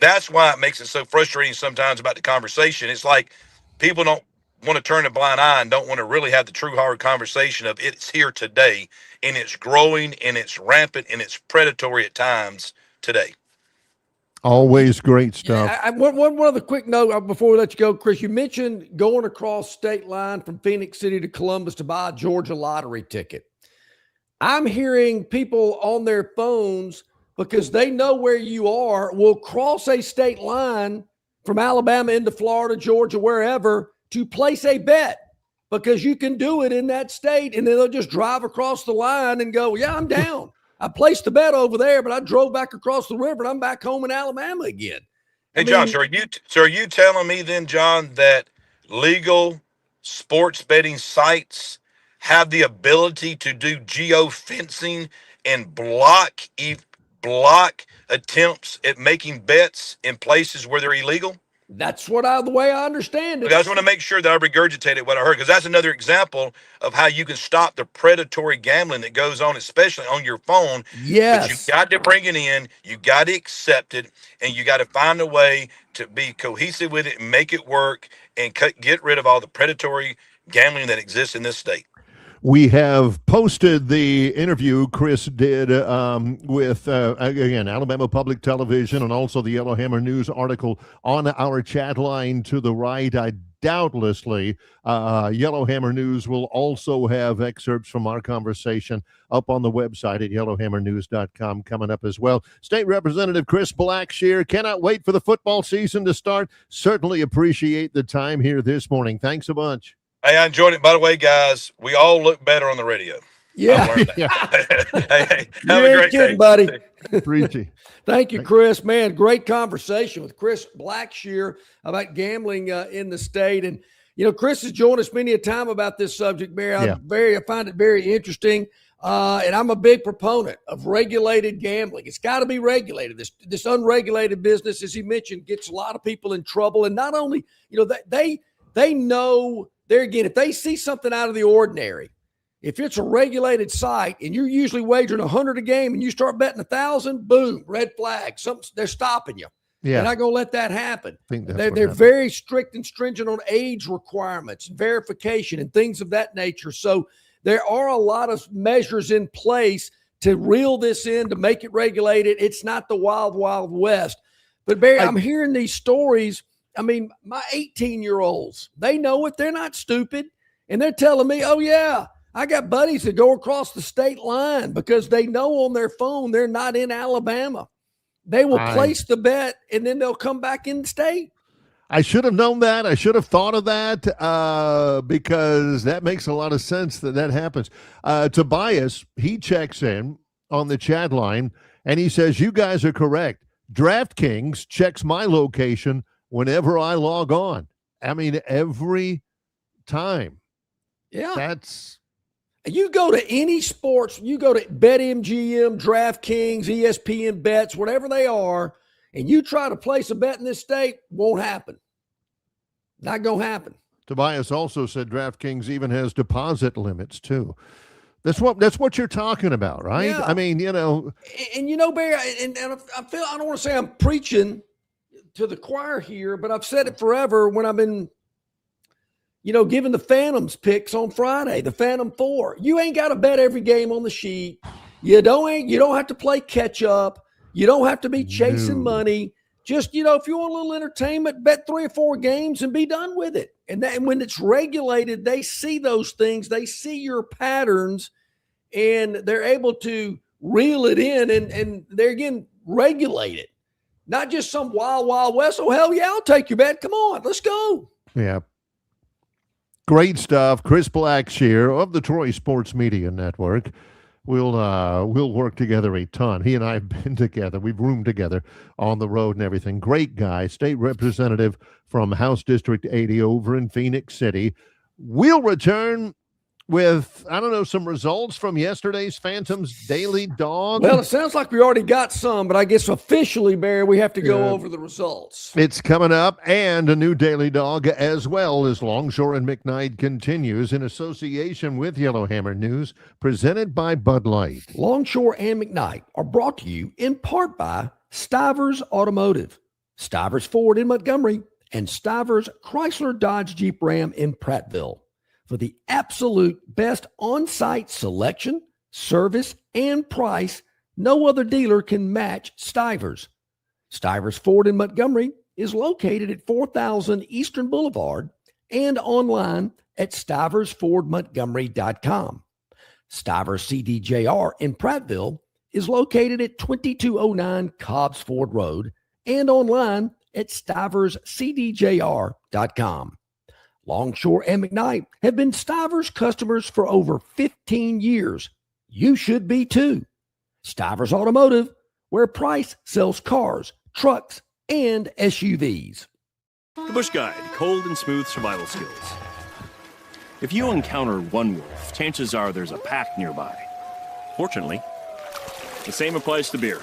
it makes it so frustrating sometimes about the conversation. It's like people don't want to turn a blind eye and don't want to really have the true hard conversation of it's here today, and it's growing, and it's rampant, and it's predatory at times today. Always great stuff. Yeah, one other quick note before we let you go, Chris. You mentioned going across state line from Phoenix City to Columbus to buy a Georgia lottery ticket. I'm hearing people on their phones, because they know where you are, will cross a state line from Alabama into Florida, Georgia, wherever, to place a bet, because you can do it in that state, and then they'll just drive across the line and go, yeah, I'm down. I placed the bet over there, but I drove back across the river, and I'm back home in Alabama again. Hey, John, so are you telling me then, John, that legal sports betting sites have the ability to do geofencing and block attempts at making bets in places where they're illegal? That's the way I understand it. I just want to make sure that I regurgitated what I heard, because that's another example of how you can stop the predatory gambling that goes on, especially on your phone. Yes. But you got to bring it in, you got to accept it, and you got to find a way to be cohesive with it and make it work and get rid of all the predatory gambling that exists in this state. We have posted the interview Chris did with, again, Alabama Public Television, and also the Yellowhammer News article on our chat line to the right. Doubtlessly, Yellowhammer News will also have excerpts from our conversation up on the website at yellowhammernews.com coming up as well. State Representative Chris Blackshear, cannot wait for the football season to start. Certainly appreciate the time here this morning. Thanks a bunch. Hey, I enjoyed it. By the way, guys, we all look better on the radio. Yeah. I learned that. hey, have you a great day, buddy. Preachy. Thank you, Chris. Man, great conversation with Chris Blackshear about gambling in the state. And, Chris has joined us many a time about this subject, Barry. I find it very interesting. And I'm a big proponent of regulated gambling. It's got to be regulated. This unregulated business, as he mentioned, gets a lot of people in trouble. And not only, they know – there again, if they see something out of the ordinary, if it's a regulated site and you're usually wagering 100 a game and you start betting 1,000, boom, red flag. They're stopping you. Yeah. They're not going to let that happen. They're very strict and stringent on age requirements, verification, and things of that nature. So there are a lot of measures in place to reel this in, to make it regulated. It's not the wild, wild west. But Barry, I'm hearing these stories. I mean, my 18-year-olds, they know it. They're not stupid. And they're telling me, oh, yeah, I got buddies that go across the state line because they know on their phone they're not in Alabama. They will place the bet, and then they'll come back in the state. I should have known that. I should have thought of that because that makes a lot of sense that happens. Tobias, he checks in on the chat line, and he says, you guys are correct. DraftKings checks my location whenever I log on. I mean, every time. Yeah. You go to any sports, you go to BetMGM, DraftKings, ESPN bets, whatever they are, and you try to place a bet in this state, won't happen. Not going to happen. Tobias also said DraftKings even has deposit limits too. That's what you're talking about, right? Yeah. I mean, And Barry, and I feel, I don't want to say I'm preaching to the choir here, but I've said it forever when I've been, giving the Phantoms picks on Friday, the Phantom 4. You ain't got to bet every game on the sheet. You don't have to play catch up. You don't have to be chasing money. Just, if you want a little entertainment, bet 3 or 4 games and be done with it. And when it's regulated, they see those things. They see your patterns, and they're able to reel it in, and they're, again, regulate it. Not just some wild, wild west. Oh, hell yeah, I'll take your bet. Come on, let's go. Yeah. Great stuff. Chris Blackshear of the Troy Sports Media Network. We'll work together a ton. He and I have been together. We've roomed together on the road and everything. Great guy. State representative from House District 80 over in Phoenix City. We'll return with, some results from yesterday's Phantoms Daily Dog. Well, it sounds like we already got some, but I guess officially, Barry, we have to go over the results. It's coming up, and a new Daily Dog as well as Longshore and McKnight continues in association with Yellowhammer News, presented by Bud Light. Longshore and McKnight are brought to you in part by Stivers Automotive, Stivers Ford in Montgomery, and Stivers Chrysler Dodge Jeep Ram in Prattville. For the absolute best on-site selection, service, and price, no other dealer can match Stivers. Stivers Ford in Montgomery is located at 4000 Eastern Boulevard and online at stiversfordmontgomery.com. Stivers CDJR in Prattville is located at 2209 Cobbs Ford Road and online at stiverscdjr.com. Longshore and McKnight have been Stivers customers for over 15 years. You should be too. Stivers Automotive, where Price sells cars, trucks, and SUVs. The Bush Guide, cold and smooth survival skills. If you encounter one wolf, chances are there's a pack nearby. Fortunately, the same applies to beer.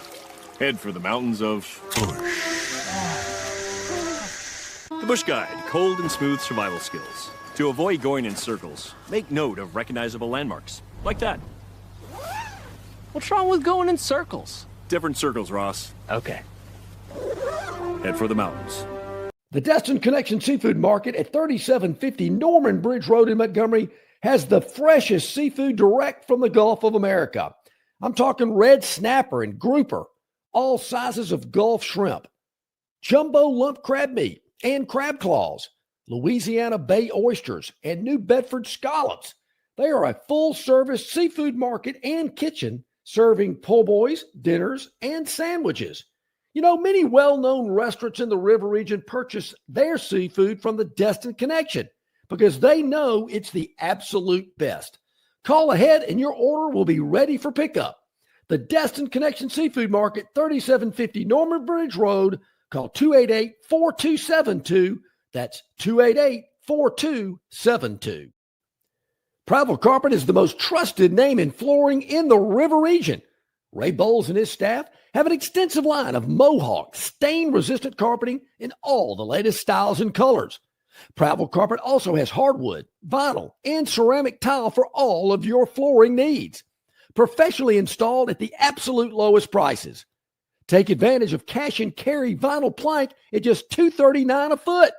Head for the mountains of Bush. The Bush Guide, cold and smooth survival skills. To avoid going in circles, make note of recognizable landmarks, like that. What's wrong with going in circles? Different circles, Ross. Okay. Head for the mountains. The Destin Connection Seafood Market at 3750 Norman Bridge Road in Montgomery has the freshest seafood direct from the Gulf of America. I'm talking red snapper and grouper, all sizes of Gulf shrimp, jumbo lump crab meat and crab claws, Louisiana Bay oysters, and New Bedford scallops. They are a full-service seafood market and kitchen serving po' boys, dinners, and sandwiches. You know, many well-known restaurants in the river region purchase their seafood from the Destin Connection because they know it's the absolute best. Call ahead and your order will be ready for pickup. The Destin Connection Seafood Market, 3750 Norman Bridge Road. Call 288-4272. That's 288-4272. Prattville Carpet is the most trusted name in flooring in the river region. Ray Bowles and his staff have an extensive line of Mohawk, stain-resistant carpeting in all the latest styles and colors. Prattville Carpet also has hardwood, vinyl, and ceramic tile for all of your flooring needs. Professionally installed at the absolute lowest prices. Take advantage of cash and carry vinyl plank at just $239 a foot.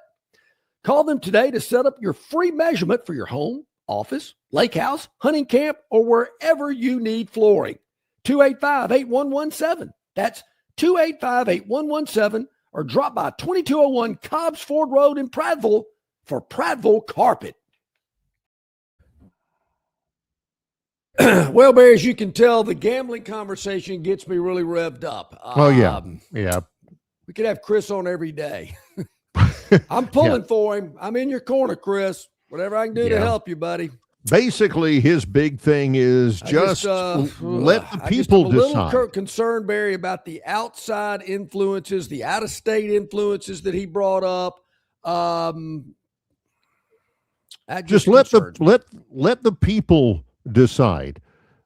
Call them today to set up your free measurement for your home, office, lake house, hunting camp, or wherever you need flooring. 285-8117. That's 285-8117, or drop by 2201 Cobbs Ford Road in Prattville for Prattville Carpet. Well, Barry, as you can tell, the gambling conversation gets me really revved up. Yeah. We could have Chris on every day. I'm pulling for him. I'm in your corner, Chris. Whatever I can do to help you, buddy. Basically, his big thing is just let the people decide. I'm a little concerned, Barry, about the outside influences, the out-of-state influences that he brought up. Just let the people decide.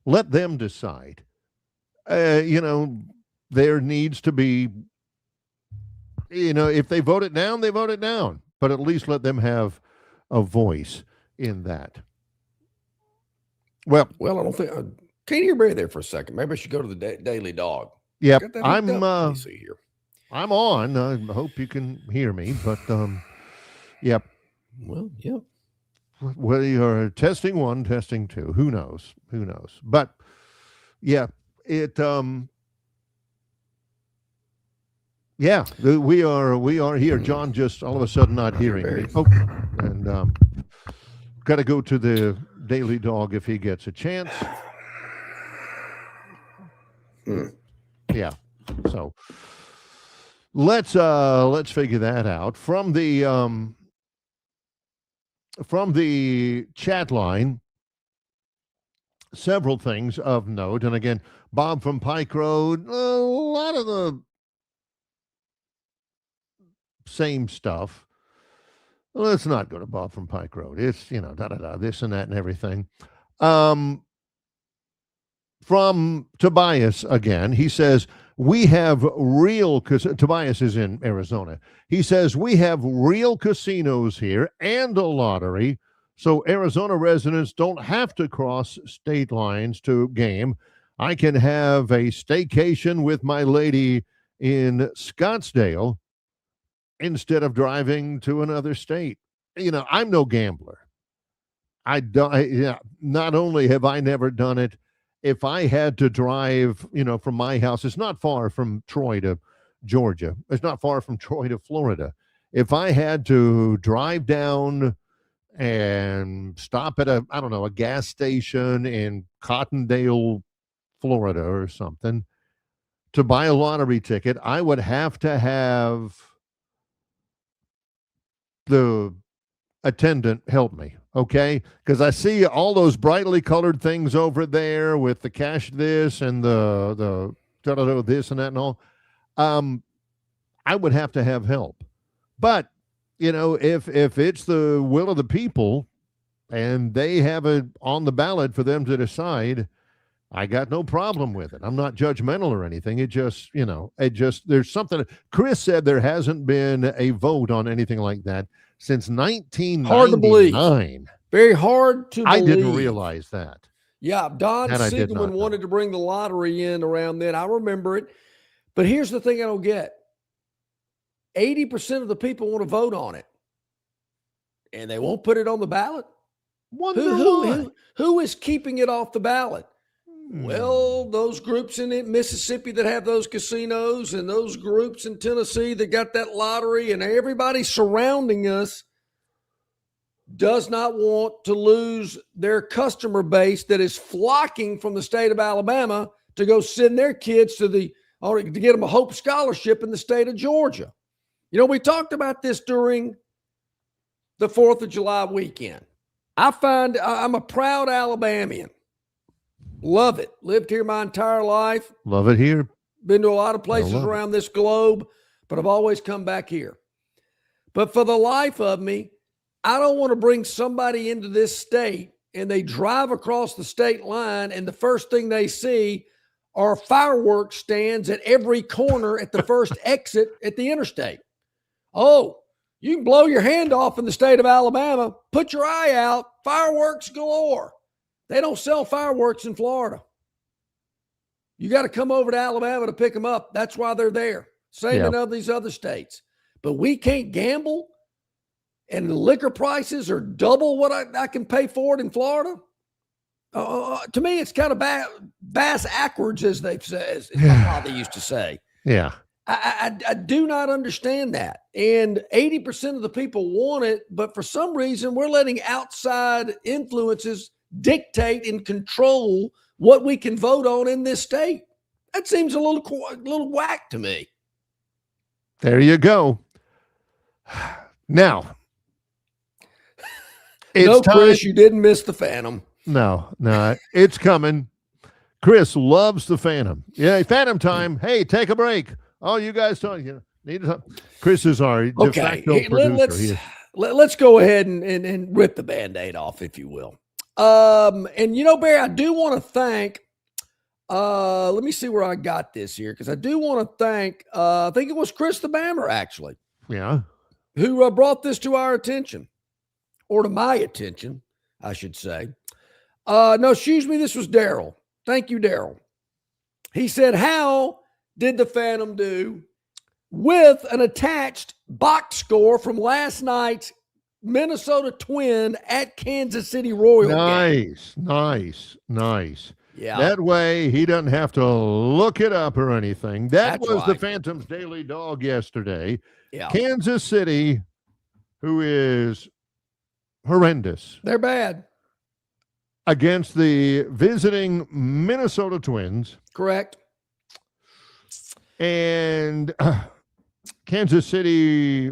Let them decide. There needs to be, if they vote it down, they vote it down. But at least let them have a voice in that. Well, I don't think can't hear Barry there for a second. Maybe I should go to the Daily Dog. Yep, I'm see here. I'm on. I hope you can hear me, but yep. Well, yeah. Well, you're testing 1, testing 2. Who knows? But yeah, it. Yeah, we are here. John just all of a sudden not hearing me. Oh, and got to go to the Daily Dog if he gets a chance. Yeah. So let's figure that out from the chat line. Several things of note, and again, Bob from Pike Road. A lot of the same stuff. Let's not go to Bob from Pike Road. It's, this and that and everything. From Tobias again, he says, we have real, Tobias is in Arizona. He says, we have real casinos here and a lottery, so Arizona residents don't have to cross state lines to game. I can have a staycation with my lady in Scottsdale instead of driving to another state. I'm no gambler. I don't. Not only have I never done it, if I had to drive, from my house, it's not far from Troy to Georgia. It's not far from Troy to Florida. If I had to drive down and stop at a gas station in Cottondale, Florida or something to buy a lottery ticket, I would have to have the attendant help me, okay? Because I see all those brightly colored things over there with the cash this and the this and that and all. I would have to have help. But, if it's the will of the people and they have it on the ballot for them to decide, I got no problem with it. I'm not judgmental or anything. It just, there's something. Chris said there hasn't been a vote on anything like that since 1999. Hard to believe. Very hard to believe. I didn't realize that. Yeah, Don Siegelman wanted to bring the lottery in around then. I remember it. But here's the thing I don't get. 80% of the people want to vote on it. And they won't put it on the ballot. Who is keeping it off the ballot? Well, those groups in Mississippi that have those casinos and those groups in Tennessee that got that lottery, and everybody surrounding us does not want to lose their customer base that is flocking from the state of Alabama to go send their kids to get them a Hope Scholarship in the state of Georgia. We talked about this during the 4th of July weekend. I'm a proud Alabamian. Love it. Lived here my entire life. Love it here. Been to a lot of places around this globe, but I've always come back here. But for the life of me, I don't want to bring somebody into this state and they drive across the state line and the first thing they see are fireworks stands at every corner at the first exit at the interstate. Oh, you can blow your hand off in the state of Alabama. Put your eye out. Fireworks galore. They don't sell fireworks in Florida. You got to come over to Alabama to pick them up. That's why they're there. Same in these other states. But we can't gamble, and the liquor prices are double what I can pay for it in Florida. To me, it's kind of bass backwards, as they've said, as my father used to say. Yeah. I do not understand that. And 80% of the people want it, but for some reason, we're letting outside influences dictate and control what we can vote on in this state. That seems a little whack to me. There you go. Now, no, Chris, you didn't miss the Phantom. No, it's coming. Chris loves the Phantom. Yeah, Phantom time. Hey, take a break. Oh, you guys need to. Chris is our de facto producer. Let's go ahead and rip the Band-Aid off, if you will. And Barry, I do want to thank, let me see where I got this here. Cause I do want to thank, I think it was Chris the Bammer actually. Yeah. Who brought this to our attention, or to my attention, I should say. No, excuse me. This was Daryl. Thank you, Daryl. He said, how did the Phantom do with an attached box score from last night's Minnesota Twin at Kansas City Royal? Nice. Yeah. That way he doesn't have to look it up or anything. That's was right. The Phantom's daily dog yesterday. Yeah. Kansas City, who is horrendous. They're bad. Against the visiting Minnesota Twins. Correct. And Kansas City.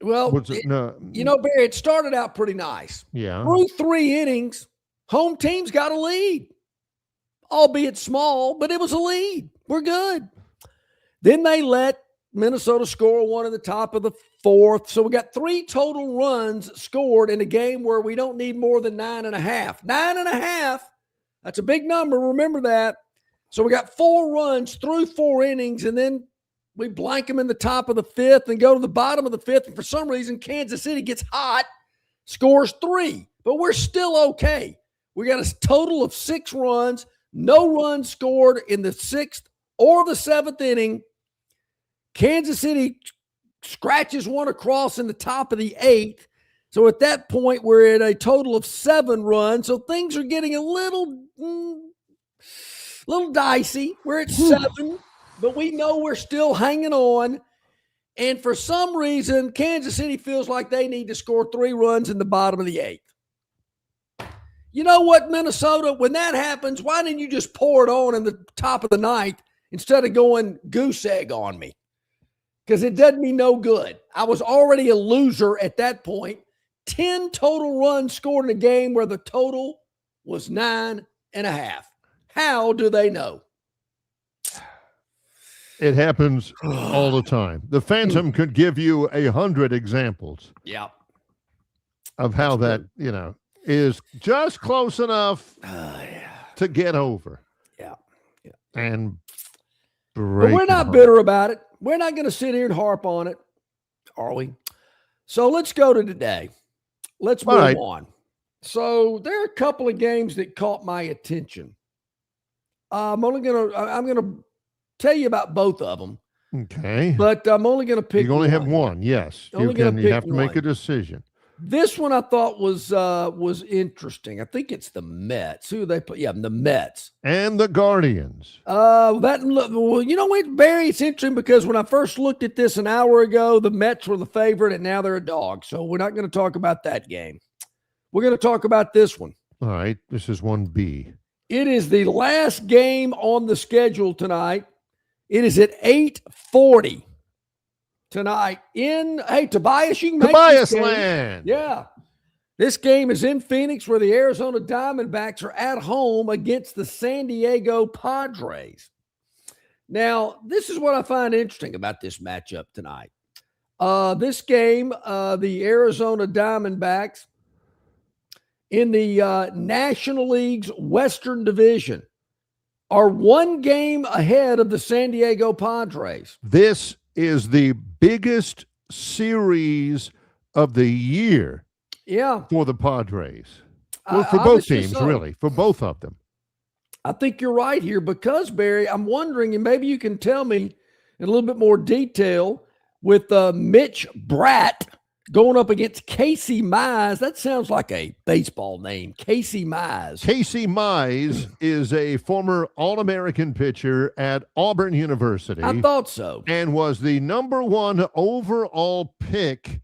Well, Barry, it started out pretty nice. Yeah. Through 3 innings, home team's got a lead, albeit small, but it was a lead. We're good. Then they let Minnesota score one in the top of the 4th. So we got 3 total runs scored in a game where we don't need more than 9.5. 9.5. That's a big number. Remember that. So we got 4 runs through 4 innings, and then we blank them in the top of the 5th and go to the bottom of the 5th. And for some reason, Kansas City gets hot, scores 3. But we're still okay. We got a total of 6 runs, no runs scored in the 6th or the 7th inning. Kansas City scratches one across in the top of the 8th. So at that point, we're at a total of 7 runs. So things are getting a little dicey. We're at 7, but we know we're still hanging on. And for some reason, Kansas City feels like they need to score 3 runs in the bottom of the 8th. You know what, Minnesota? When that happens, why didn't you just pour it on in the top of the 9th instead of going goose egg on me? Because it doesn't mean no good. I was already a loser at that point. 10 total runs scored in a game where the total was 9.5. How do they know? It happens all the time. The Phantom could give you 100 examples. Yeah. Of how that, is just close enough to get over. Yeah. And but we're not bitter about it. We're not going to sit here and harp on it, are we? So let's go to today. Let's move on. So there are a couple of games that caught my attention. I'm going to tell you about both of them. Okay. But I'm only going to pick You only have one, yes. You have to make a decision. This one I thought was interesting. I think it's the Mets. Who they put? Yeah, the Mets. And the Guardians. Well, you know what, Barry? It's interesting because when I first looked at this an hour ago, the Mets were the favorite, and now they're a dog. So we're not going to talk about that game. We're going to talk about this one. All right. This is 1B. It is the last game on the schedule tonight. It is at 8:40 tonight Tobias, you can make Tobias Land. Yeah. This game is in Phoenix where the Arizona Diamondbacks are at home against the San Diego Padres. Now, this is what I find interesting about this matchup tonight. This game, the Arizona Diamondbacks in the National League's Western Division are 1 game ahead of the San Diego Padres. This is the biggest series of the year for the Padres. Well, for both teams, really, for both of them. I think you're right here because, Barry, I'm wondering, and maybe you can tell me in a little bit more detail, with Mitch Bratt going up against Casey Mize. That sounds like a baseball name, Casey Mize. Casey Mize is a former All-American pitcher at Auburn University. I thought so. And was the number 1 overall pick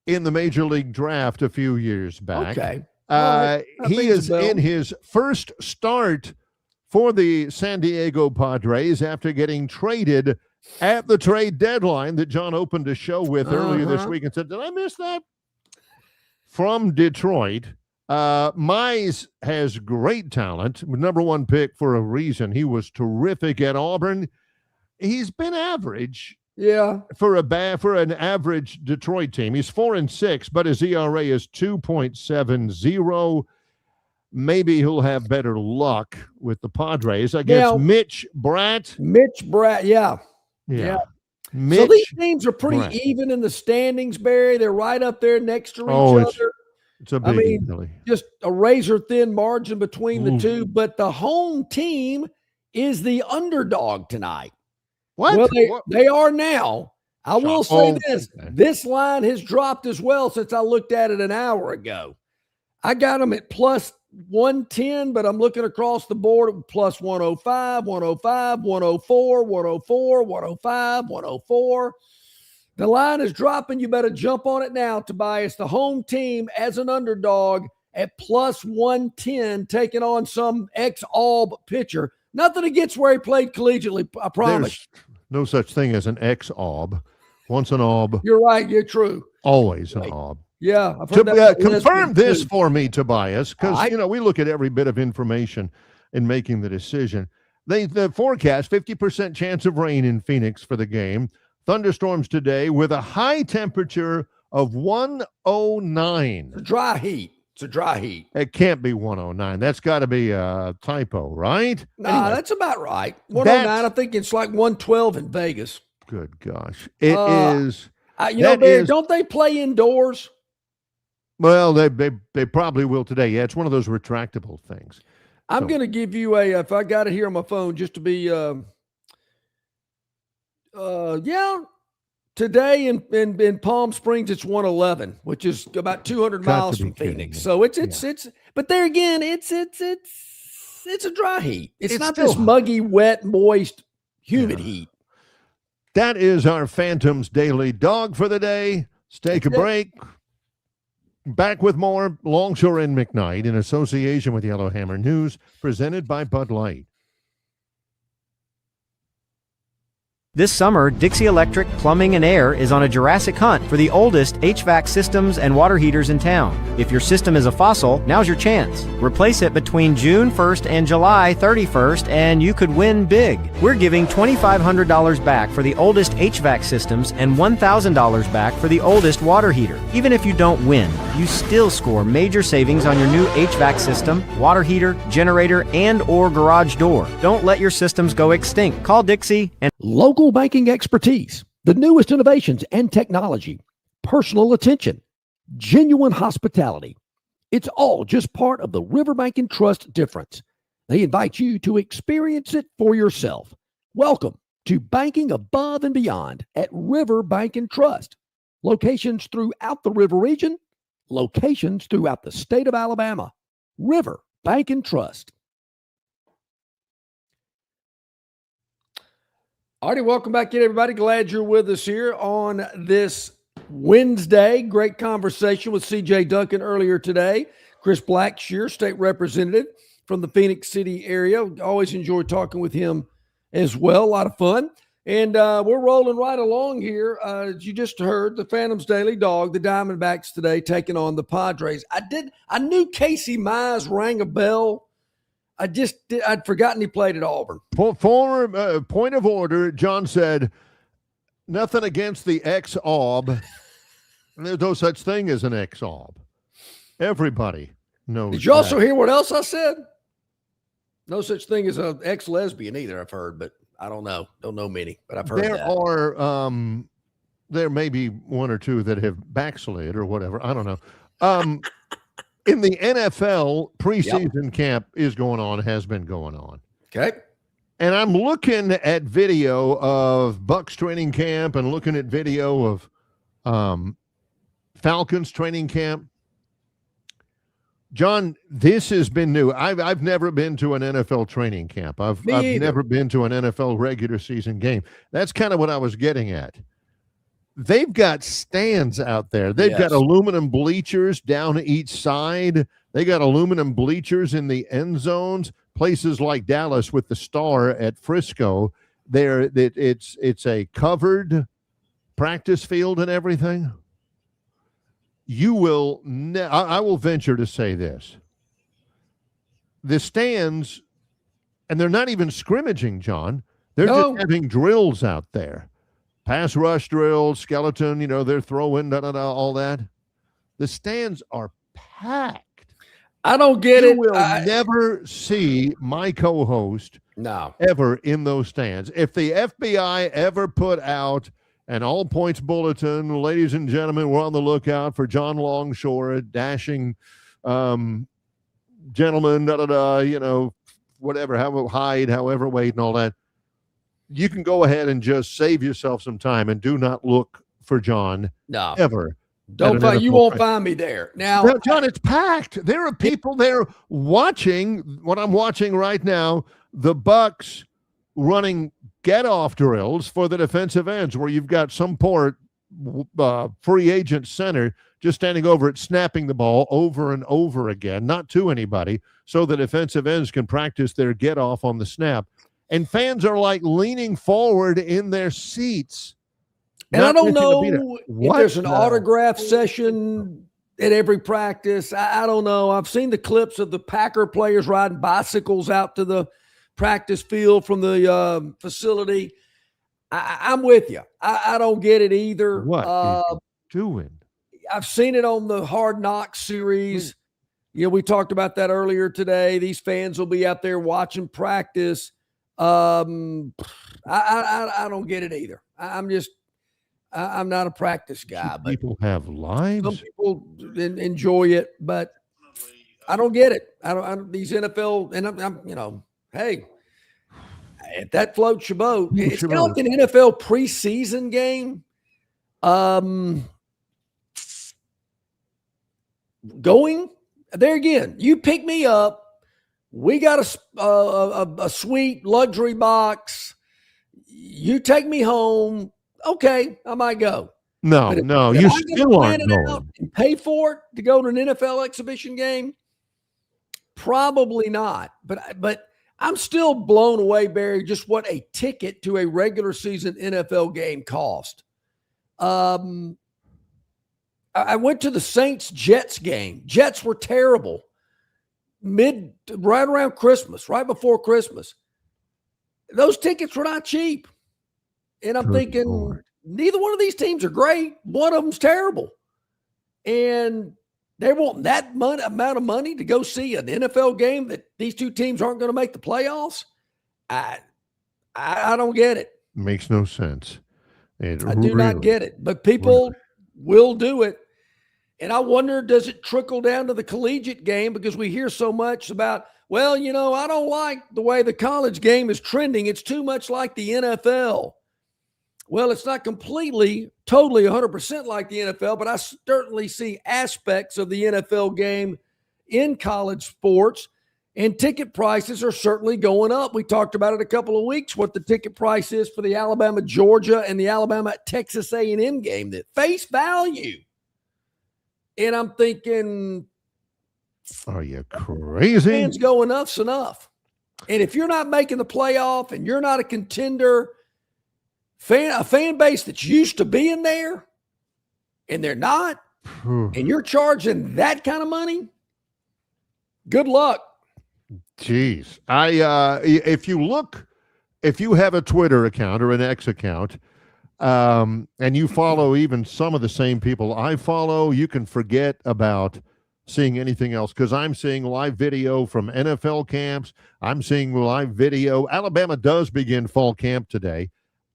in the Major League Draft a few years back. Okay. He is in his first start for the San Diego Padres after getting traded at the trade deadline that John opened a show with earlier this week and said, did I miss that? From Detroit. Mize has great talent, number 1 pick for a reason. He was terrific at Auburn. He's been average. Yeah. For an average Detroit team. He's 4-6, but his ERA is 2.70. Maybe he'll have better luck with the Padres against Mitch Bratt. Mitch Bratt, yeah. Mitch so these teams are pretty Bratt. even in the standings, Barry. They're right up there next to each other. It's a big just a razor-thin margin between the two. But the home team is the underdog tonight. What? Well, they are now. I will say this. This line has dropped as well since I looked at it an hour ago. I got them at plus 110, but I'm looking across the board at plus 105, 105, 104, 104, 105, 104. The line is dropping. You better jump on it now, Tobias. The home team as an underdog at plus 110, taking on some ex-Aub pitcher. Nothing against where he played collegiately, I promise. There's no such thing as an ex-Aub. Once an Aub. You're right. You're true. Always an Aub. Yeah. I've heard that confirm this for me, Tobias, because, we look at every bit of information in making the decision. The forecast, 50% chance of rain in Phoenix for the game. Thunderstorms today with a high temperature of 109. It's a dry heat. It can't be 109. That's got to be a typo, right? Nah, that's about right. 109, I think it's like 112 in Vegas. Good gosh. It is. Barry, don't they play indoors? Well, they probably will today. Yeah, it's one of those retractable things. I'm going to give you if I got it here on my phone, just to be Yeah. Today in Palm Springs, it's 111, which is about 200 miles from Phoenix. So it's but there again, it's a dry heat. It's not this muggy, wet, moist, humid heat. That is our Phantoms Daily Dog for the day. Let's take a break. Back with more Longshore and McKnight in association with Yellowhammer News, presented by Bud Light. This summer, Dixie Electric Plumbing and Air is on a Jurassic hunt for the oldest HVAC systems and water heaters in town. If your system is a fossil, now's your chance. Replace it between June 1st and July 31st, and you could win big. We're giving $2,500 back for the oldest HVAC systems and $1,000 back for the oldest water heater. Even if you don't win, you still score major savings on your new HVAC system, water heater, generator, and or garage door. Don't let your systems go extinct. Call Dixie and local banking expertise, the newest innovations and technology, personal attention, genuine hospitality. It's all just part of the River Bank and Trust difference. They invite you to experience it for yourself. Welcome to banking above and beyond at River Bank and Trust. Locations throughout the River region, locations throughout the state of Alabama. River Bank and Trust. Alrighty, welcome back in, everybody. Glad you're with us here on this Wednesday. Great conversation with C.J. Duncan earlier today. Chris Blackshear, state representative from the Phoenix City area. Always enjoy talking with him as well. A lot of fun. And we're rolling right along here. As you just heard, the Phantoms Daily Dog, the Diamondbacks today taking on the Padres. I knew Casey Mize rang a bell. I'd forgotten he played at Auburn. Former point of order, John said, nothing against the ex-Aub. There's no such thing as an ex-Aub. Everybody knows. Did you also hear what else I said? No such thing as an ex-lesbian either, I've heard, but I don't know. Don't know many, but I've heard that. There may be one or two that have backslid or whatever. I don't know. In the NFL, preseason camp is going on, has been going on. Okay. And I'm looking at video of Bucks training camp and looking at video of Falcons training camp. John, this has been new. I've never been to an NFL training camp. I've never been to an NFL regular season game. That's kind of what I was getting at. They've got stands out there. They've got aluminum bleachers down each side. They got aluminum bleachers in the end zones. Places like Dallas with the Star at Frisco, it's a covered practice field and everything. You will. I will venture to say this: the stands, and they're not even scrimmaging, John. They're just having drills out there. Pass rush drills, skeleton, they're throwing, all that. The stands are packed. I don't get it. You will never see my co-host ever in those stands. If the FBI ever put out an all-points bulletin, ladies and gentlemen, we're on the lookout for John Longshore, a dashing gentleman, whatever, however weight and all that. You can go ahead and just save yourself some time and do not look for John ever. You won't find me there. Now, John, it's packed. There are people there watching what I'm watching right now, the Bucks running get-off drills for the defensive ends where you've got some poor free agent center just standing over it, snapping the ball over and over again, not to anybody, so the defensive ends can practice their get-off on the snap. And fans are like leaning forward in their seats. And I don't know if there's an autograph session at every practice. I don't know. I've seen the clips of the Packer players riding bicycles out to the practice field from the facility. I'm with you. I don't get it either. What are you doing? I've seen it on the Hard Knocks series. We talked about that earlier today. These fans will be out there watching practice. I don't get it either. I'm not a practice guy. But people have lives. Some people enjoy it, but I don't get it. I don't these NFL, and I'm hey, if that floats your boat, Floats it's your kind of like boat. an NFL preseason game. Going there again, you pick me up. We got a sweet luxury box. You take me home. Okay, I might go. No, But no, if you I'm gonna still plan aren't it going. out and pay for it to go to an NFL exhibition game, probably not. But I'm still blown away, Barry, just what a ticket to a regular season NFL game cost. I went to the Saints-Jets game. Jets were terrible. Right around Christmas, right before Christmas. Those tickets were not cheap. And I'm thinking, neither one of these teams are great. One of them's terrible. And they want that amount of money to go see an NFL game that these two teams aren't going to make the playoffs. I don't get it. Makes no sense. I do not get it. But people will do it. And I wonder, does it trickle down to the collegiate game? Because we hear so much about, well, I don't like the way the college game is trending. It's too much like the NFL. Well, it's not totally 100% like the NFL, but I certainly see aspects of the NFL game in college sports, and ticket prices are certainly going up. We talked about it a couple of weeks, what the ticket price is for the Alabama-Georgia and the Alabama-Texas A&M game, that face value. And I'm thinking, are you crazy? Fans go, enough's enough. And if you're not making the playoff and you're not a contender, a fan base that's used to being there and they're not, and you're charging that kind of money, good luck. Jeez. If you have a Twitter account or an X account, and you follow even some of the same people I follow, you can forget about seeing anything else, because I'm seeing live video from NFL camps. I'm seeing live video. Alabama does begin fall camp today.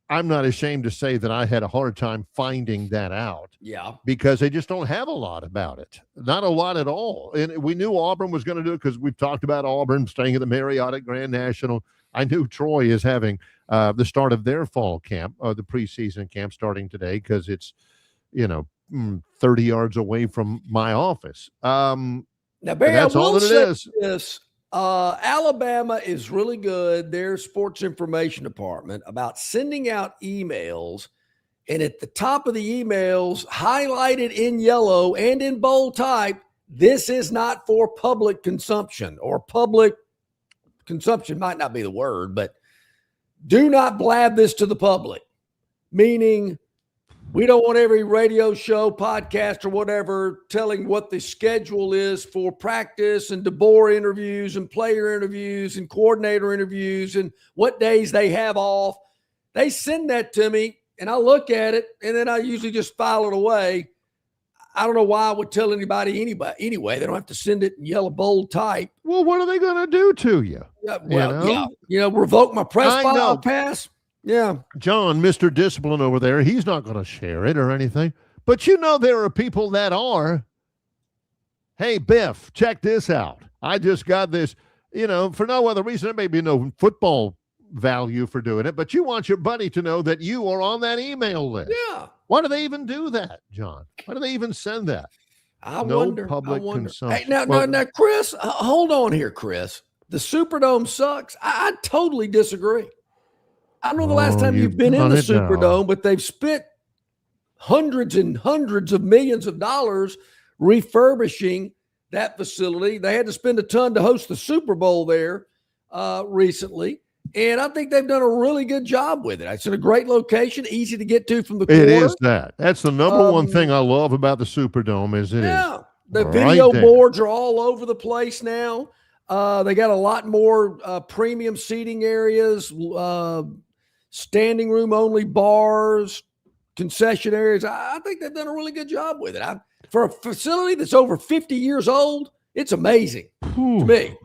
I'm not ashamed to say that I had a hard time finding that out. Yeah. Because they just don't have a lot about it. Not a lot at all. And we knew Auburn was going to do it because we've talked about Auburn staying at the Marriott at Grand National. I knew Troy is having the start of their fall camp, the preseason camp starting today, because it's, 30 yards away from my office. Now, Barry, that's all that it is. This. Alabama is really good, their sports information department, about sending out emails, and at the top of the emails, highlighted in yellow and in bold type, this is not for public consumption, or public consumption might not be the word, but do not blab this to the public, meaning we don't want every radio show, podcast, or whatever telling what the schedule is for practice and DeBoer interviews and player interviews and coordinator interviews and what days they have off. They send that to me, and I look at it, and then I usually just file it away. I don't know why I would tell anybody anyway. They don't have to send it in yellow bold type. Well, what are they going to do to you? Revoke my press file pass. Yeah. John, Mr. Discipline over there, he's not going to share it or anything. But there are people that are. Hey, Biff, check this out. I just got this, for no other reason. There may be no football value for doing it, but you want your buddy to know that you are on that email list. Yeah. Why do they even do that, John? Why do they even send that? I wonder. Public consumption. Hey, now, Chris, hold on here, Chris. The Superdome sucks. I totally disagree. I don't know the last time you've been in the Superdome, but they've spent hundreds and hundreds of millions of dollars refurbishing that facility. They had to spend a ton to host the Super Bowl there recently. And I think they've done a really good job with it. It's in a great location, easy to get to from the corner. It is that. That's the number one thing I love about the Superdome is it is. Yeah. The video boards are all over the place now. They got a lot more premium seating areas, standing room only bars, concession areas. I think they've done a really good job with it. For a facility that's over 50 years old, it's amazing to me.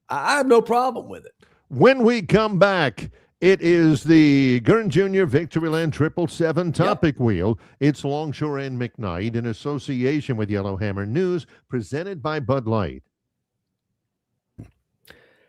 I have no problem with it. When we come back, it is the Gurn Jr. Victoryland 777 topic wheel. It's Longshore and McKnight in association with Yellowhammer News, presented by Bud Light.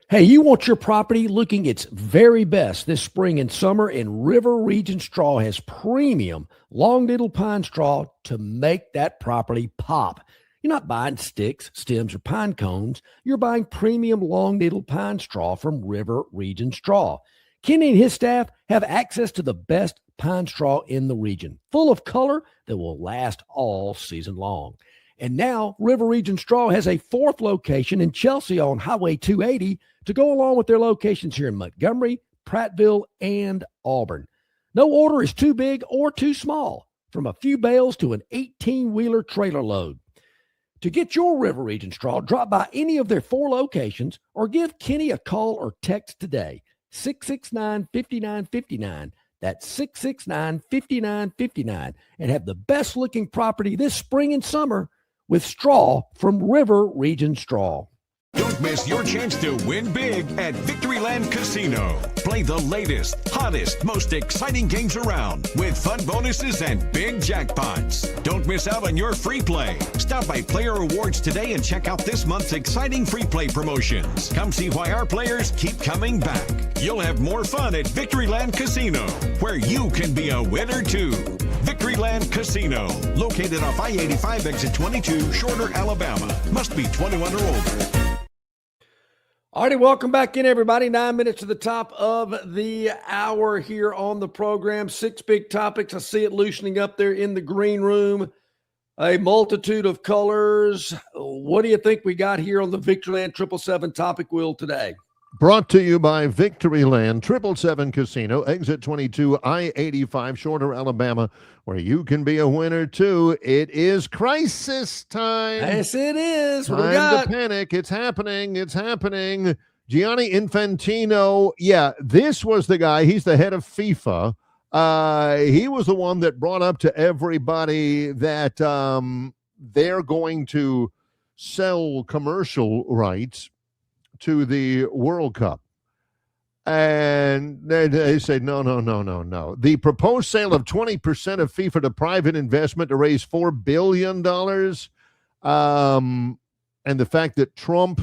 Hey, you want your property looking its very best this spring and summer, and River Region Straw has premium long needle pine straw to make that property pop. You're not buying sticks, stems, or pine cones. You're buying premium long needle pine straw from River Region Straw. Kenny and his staff have access to the best pine straw in the region, full of color that will last all season long. And now River Region Straw has a fourth location in Chelsea on Highway 280 to go along with their locations here in Montgomery, Prattville, and Auburn. No order is too big or too small, from a few bales to an 18-wheeler trailer load. To get your River Region Straw, drop by any of their 4 locations or give Kenny a call or text today, 669-5959. That's 669-5959, and have the best-looking property this spring and summer with straw from River Region Straw. Don't miss your chance to win big at Victoryland Casino. Play the latest, hottest, most exciting games around with fun bonuses and big jackpots. Don't miss out on your free play. Stop by Player Rewards today and check out this month's exciting free play promotions. Come see why our players keep coming back. You'll have more fun at Victoryland Casino, where you can be a winner too. Victoryland Casino, located off I-85 exit 22, Shorter, Alabama. Must be 21 or older. All righty, welcome back in, everybody. 9 minutes to the top of the hour here on the program. 6 big topics. I see it loosening up there in the green room. A multitude of colors. What do you think we got here on the Victoryland 777 topic wheel today? Brought to you by Victoryland 777 Casino, exit 22, I-85, Shorter, Alabama, where you can be a winner too. It is crisis time. Yes, it is. What do we Time got? to panic. It's happening. It's happening. Gianni Infantino. Yeah, this was the guy. He's the head of FIFA. He was the one that brought up to everybody that they're going to sell commercial rights to the World Cup. And they say, no. The proposed sale of 20% of FIFA to private investment to raise $4 billion. And the fact that Trump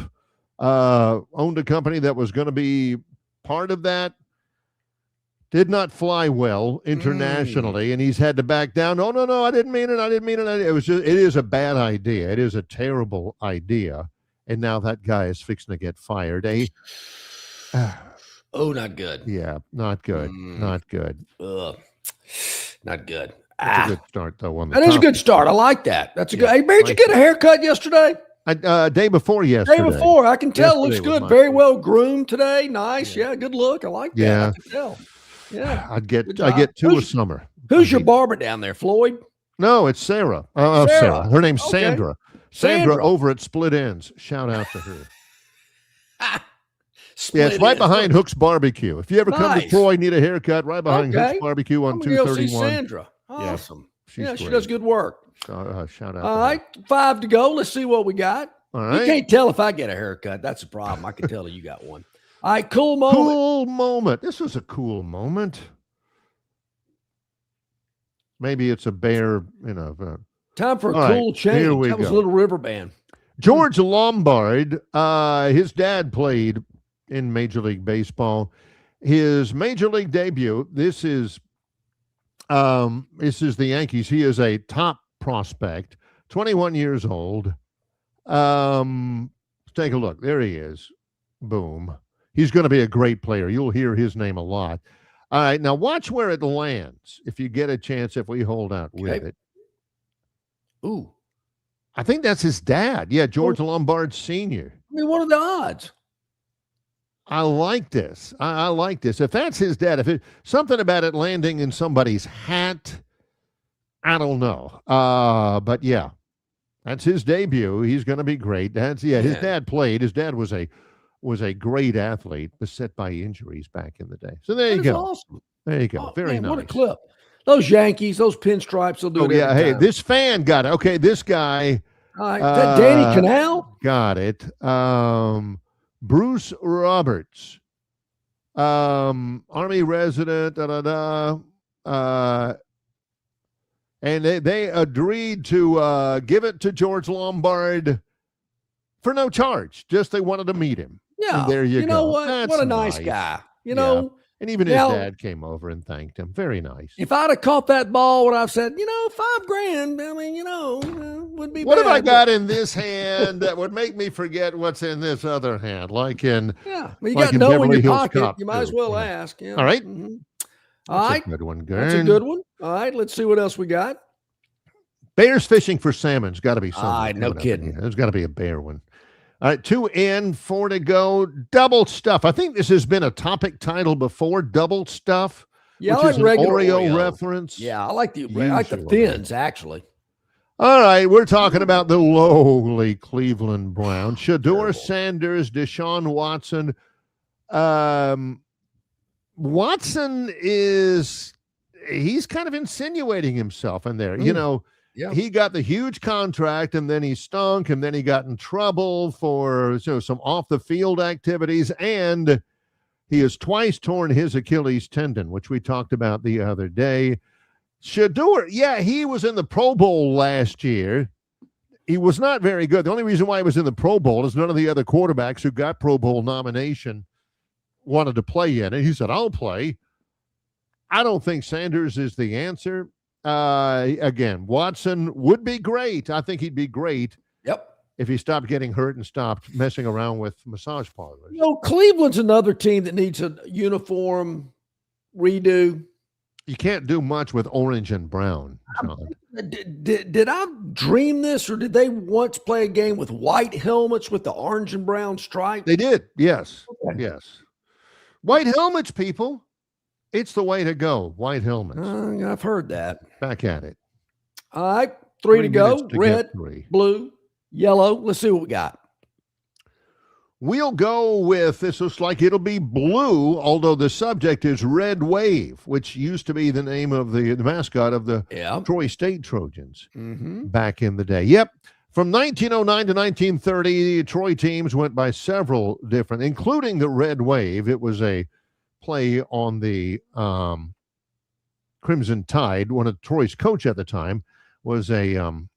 owned a company that was going to be part of that did not fly well internationally, and he's had to back down. No, I didn't mean it. It is a bad idea. It is a terrible idea. And now that guy is fixing to get fired. Not good. Yeah, not good. Not good. Ugh. Not good. That's a good start, though. That is a good start. I like that. That's a good. Hey, did you get a haircut yesterday? Day before yesterday. Day before. I can tell. Looks Yesterday was good. my Very favorite. well groomed today. Nice. Yeah, good look. I like that. Yeah. I can tell. Yeah. I get Good job. 2 a summer. Who's your barber down there, Floyd? No, it's Sarah. Sarah. Sarah. Her name's Okay. Sandra. Sandra. Over at Split Ends. Shout out to her. Split It's right Ends. behind Hook's Barbecue. If you ever come to Nice. Troy, need a haircut, right behind Okay. Hook's Barbecue on I'm gonna go see 231. Sandra. Awesome. She's She great. does good work. Shout out. All to right, 5 to go. Let's see what we got. All You right. can't tell if I get a haircut. That's a problem. I can tell you got one. All right, cool moment. Cool moment. This was a cool moment. Maybe it's a bear, Time for a All right, cool change. here we That was go. Little River Band. George Lombard, his dad played in Major League Baseball. His Major League debut, this is the Yankees. He is a top prospect, 21 years old. Let's take a look. There he is. Boom. He's going to be a great player. You'll hear his name a lot. All right, now watch where it lands if you get a chance, if we hold out with Okay. it. Ooh. I think that's his dad. Yeah, George Lombard Sr. I mean, what are the odds? I like this. I like this. If that's his dad, something about it landing in somebody's hat, I don't know. But yeah, that's his debut. He's going to be great. His dad played. His dad was a great athlete, beset by injuries back in the day. So there you That is go. awesome. There you go. Oh, Very man, nice. What a clip. Those Yankees, those pinstripes, they'll do Oh it yeah. every Hey, time. this fan got it. Okay, this guy. All right. Is that Danny Canal? Got it. Bruce Roberts, Army resident, and they agreed to give it to George Lombard for no charge. Just they wanted to meet him. Yeah. And there you go. know what? That's What a nice guy. You know, and even his now, dad came over and thanked him. Very nice. if I'd have caught that ball when I've said, $5,000, I mean, would be What bad. have I got in this hand that would make me forget what's in this other hand? Like in Yeah. Well, you like got in no in Beverly your Hills pocket. Cop You might as 2. well Yeah. ask. Yeah. All right. Mhm. That's All right. a good one, Gurn. That's a good one. All right. Let's see what else we got. Bears fishing for salmon's got to be something. All right. No kidding. There's got to be a bear one. All right, 2 in, 4 to go. Double stuff. I think this has been a topic title before. Double stuff. Yeah, which I like is an regular Oreo reference. Yeah, I like the thins actually. All right, we're talking about the lowly Cleveland Browns. Shedeur Sanders, Deshaun Watson. Watson he's kind of insinuating himself in there. Yeah. He got the huge contract, and then he stunk, and then he got in trouble for some off-the-field activities, and he has twice torn his Achilles tendon, which we talked about the other day. Shedeur, he was in the Pro Bowl last year. He was not very good. The only reason why he was in the Pro Bowl is none of the other quarterbacks who got Pro Bowl nomination wanted to play in it. He said, I'll play. I don't think Sanders is the answer. Again, Watson would be great. I think he'd be great. Yep. If he stopped getting hurt and stopped messing around with massage parlors. Cleveland's another team that needs a uniform redo. You can't do much with orange and brown, John. Did I dream this, or did they once play a game with white helmets with the orange and brown stripe? They did. Yes. Okay. Yes. White helmets, people. It's the way to go. White helmets. I've heard that. Back at it. All right. 3 to go. Red, 3. blue, yellow. Let's see what we got. We'll go with, this looks like it'll be blue, although the subject is Red Wave, which used to be the name of the mascot of the Troy State Trojans back in the day. Yep. From 1909 to 1930, the Troy teams went by several different, including the Red Wave. It was a play on the Crimson Tide. One of Troy's coach at the time was an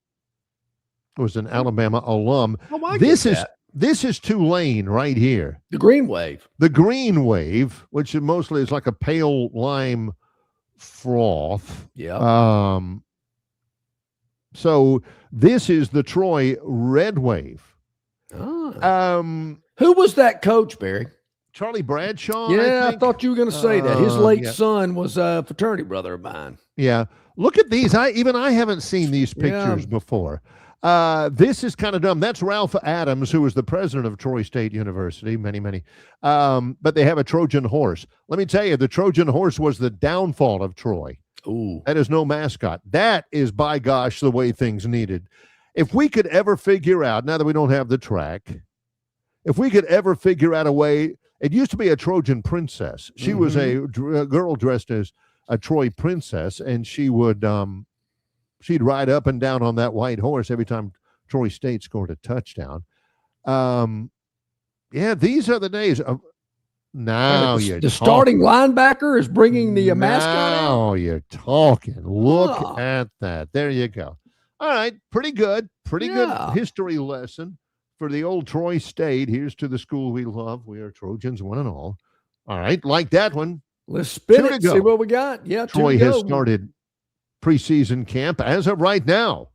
Alabama alum. This is Tulane right here. The Green Wave. The Green Wave, which mostly is like a pale lime froth. Yeah. So this is the Troy Red Wave. Who was that coach, Barry? Charlie Bradshaw. Yeah, I thought you were going to say that. His late yeah. son was a fraternity brother of mine. Yeah. Look at these. I haven't seen these pictures before. This is kind of dumb. That's Ralph Adams, who was the president of Troy State University, many. But they have a Trojan horse. Let me tell you, the Trojan horse was the downfall of Troy. Ooh. That is no mascot. That is, by gosh, the way things needed. If we could ever figure out, now that we don't have the track, if we could ever figure out a way, it used to be a Trojan princess. She was a girl dressed as a Troy princess, and she would she'd ride up and down on that white horse every time Troy State scored a touchdown. These are the days of now. The starting linebacker is bringing the mascot out. Now you're talking. Look at that. There you go. All right, pretty good. Pretty good history lesson for the old Troy State. Here's to the school we love. We are Trojans, one and all. All right, like that one. Let's spin it, see what we got. Yeah, Troy has started preseason camp as of right now.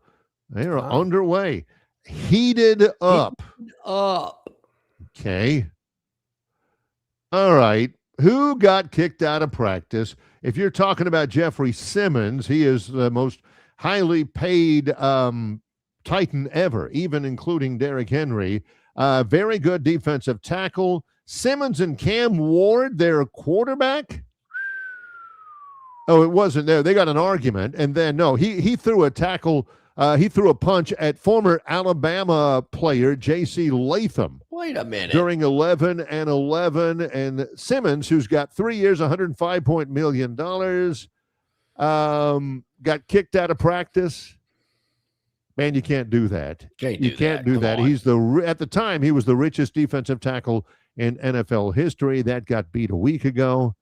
They are underway. Heated up. Okay. All right. Who got kicked out of practice? If you're talking about Jeffrey Simmons, he is the most highly paid Titan ever, even including Derrick Henry. Very good defensive tackle. Simmons and Cam Ward, their quarterback. Oh, it wasn't there. They got an argument, and then he threw a tackle. He threw a punch at former Alabama player J.C. Latham. Wait a minute. During 11-11, and Simmons, who's got 3 years, $105 million, got kicked out of practice. Man, you can't do that. You can't do that. He's at the time he was the richest defensive tackle in NFL history. That got beat a week ago.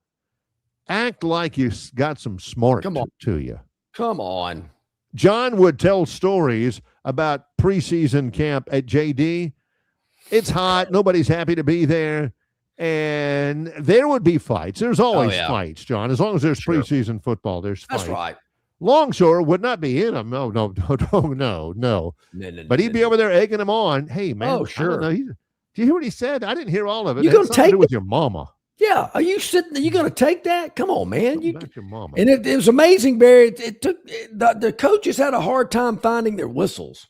Act like you got some smart to you. Come on. John would tell stories about preseason camp at JD. It's hot. Nobody's happy to be there. And there would be fights. There's always fights, John. As long as there's preseason football, there's fights. That's right. Longshore would not be in them. No. But he'd be over there egging them on. Hey, man. Oh, sure. Do you hear what he said? I didn't hear all of it. You going to take it with your mama? Yeah. Are you sitting there? You going to take that? Come on, man. Your mama. And it was amazing, Barry. It took the coaches had a hard time finding their whistles.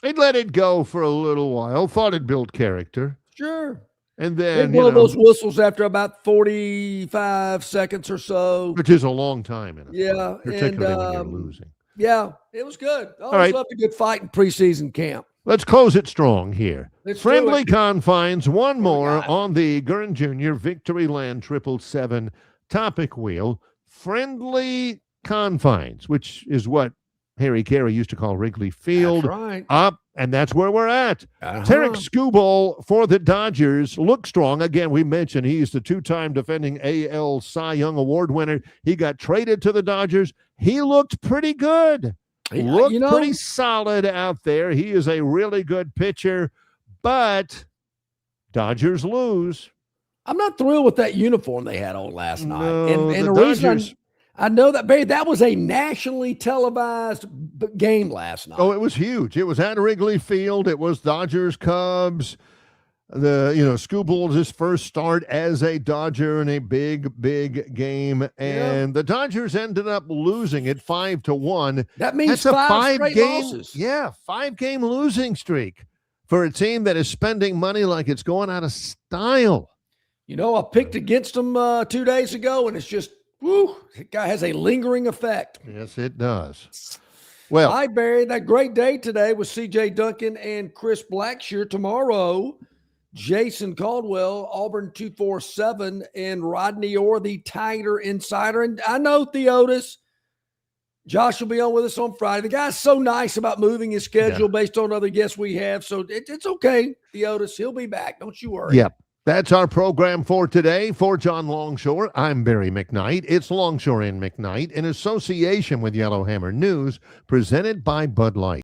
They'd let it go for a little while. Thought it built character. Sure. And then they blow those whistles after about 45 seconds or so, which is a long time. Particularly when you're losing. Yeah, it was good. All right. Loved a good fight in preseason camp. Let's close it strong here. Let's Friendly confines. One more on the Gurn Jr. Victoryland 777 topic wheel. Friendly confines, which is what Harry Carey used to call Wrigley Field. That's right. Up, and that's where we're at. Tarek Skubal for the Dodgers looked strong. Again, we mentioned he's the two-time defending AL Cy Young Award winner. He got traded to the Dodgers. He looked pretty good. Looked pretty solid out there. He is a really good pitcher, but Dodgers lose. I'm not thrilled with that uniform they had on last night. No, And the Dodgers, reason I know that, Barry, that was a nationally televised game last night. Oh, it was huge. It was at Wrigley Field. It was Dodgers, Cubs. Skubal, his first start as a Dodger in a big game. And the Dodgers ended up losing it 5-1. That means that's a five straight losses. Yeah, 5-game losing streak for a team that is spending money like it's going out of style. I picked against them 2 days ago, and it's just, it guy has a lingering effect. Yes, it does. Well, hi, Barry. That great day today with C.J. Duncan and Chris Blackshear. Tomorrow, Jason Caldwell, Auburn 247, and Rodney Orr, the Tiger Insider. And I know Theotis, Josh will be on with us on Friday. The guy's so nice about moving his schedule based on other guests we have. So it's okay, Theotis. He'll be back. Don't you worry. Yep. That's our program for today. For John Longshore, I'm Barry McKnight. It's Longshore and McKnight in association with Yellowhammer News, presented by Bud Light.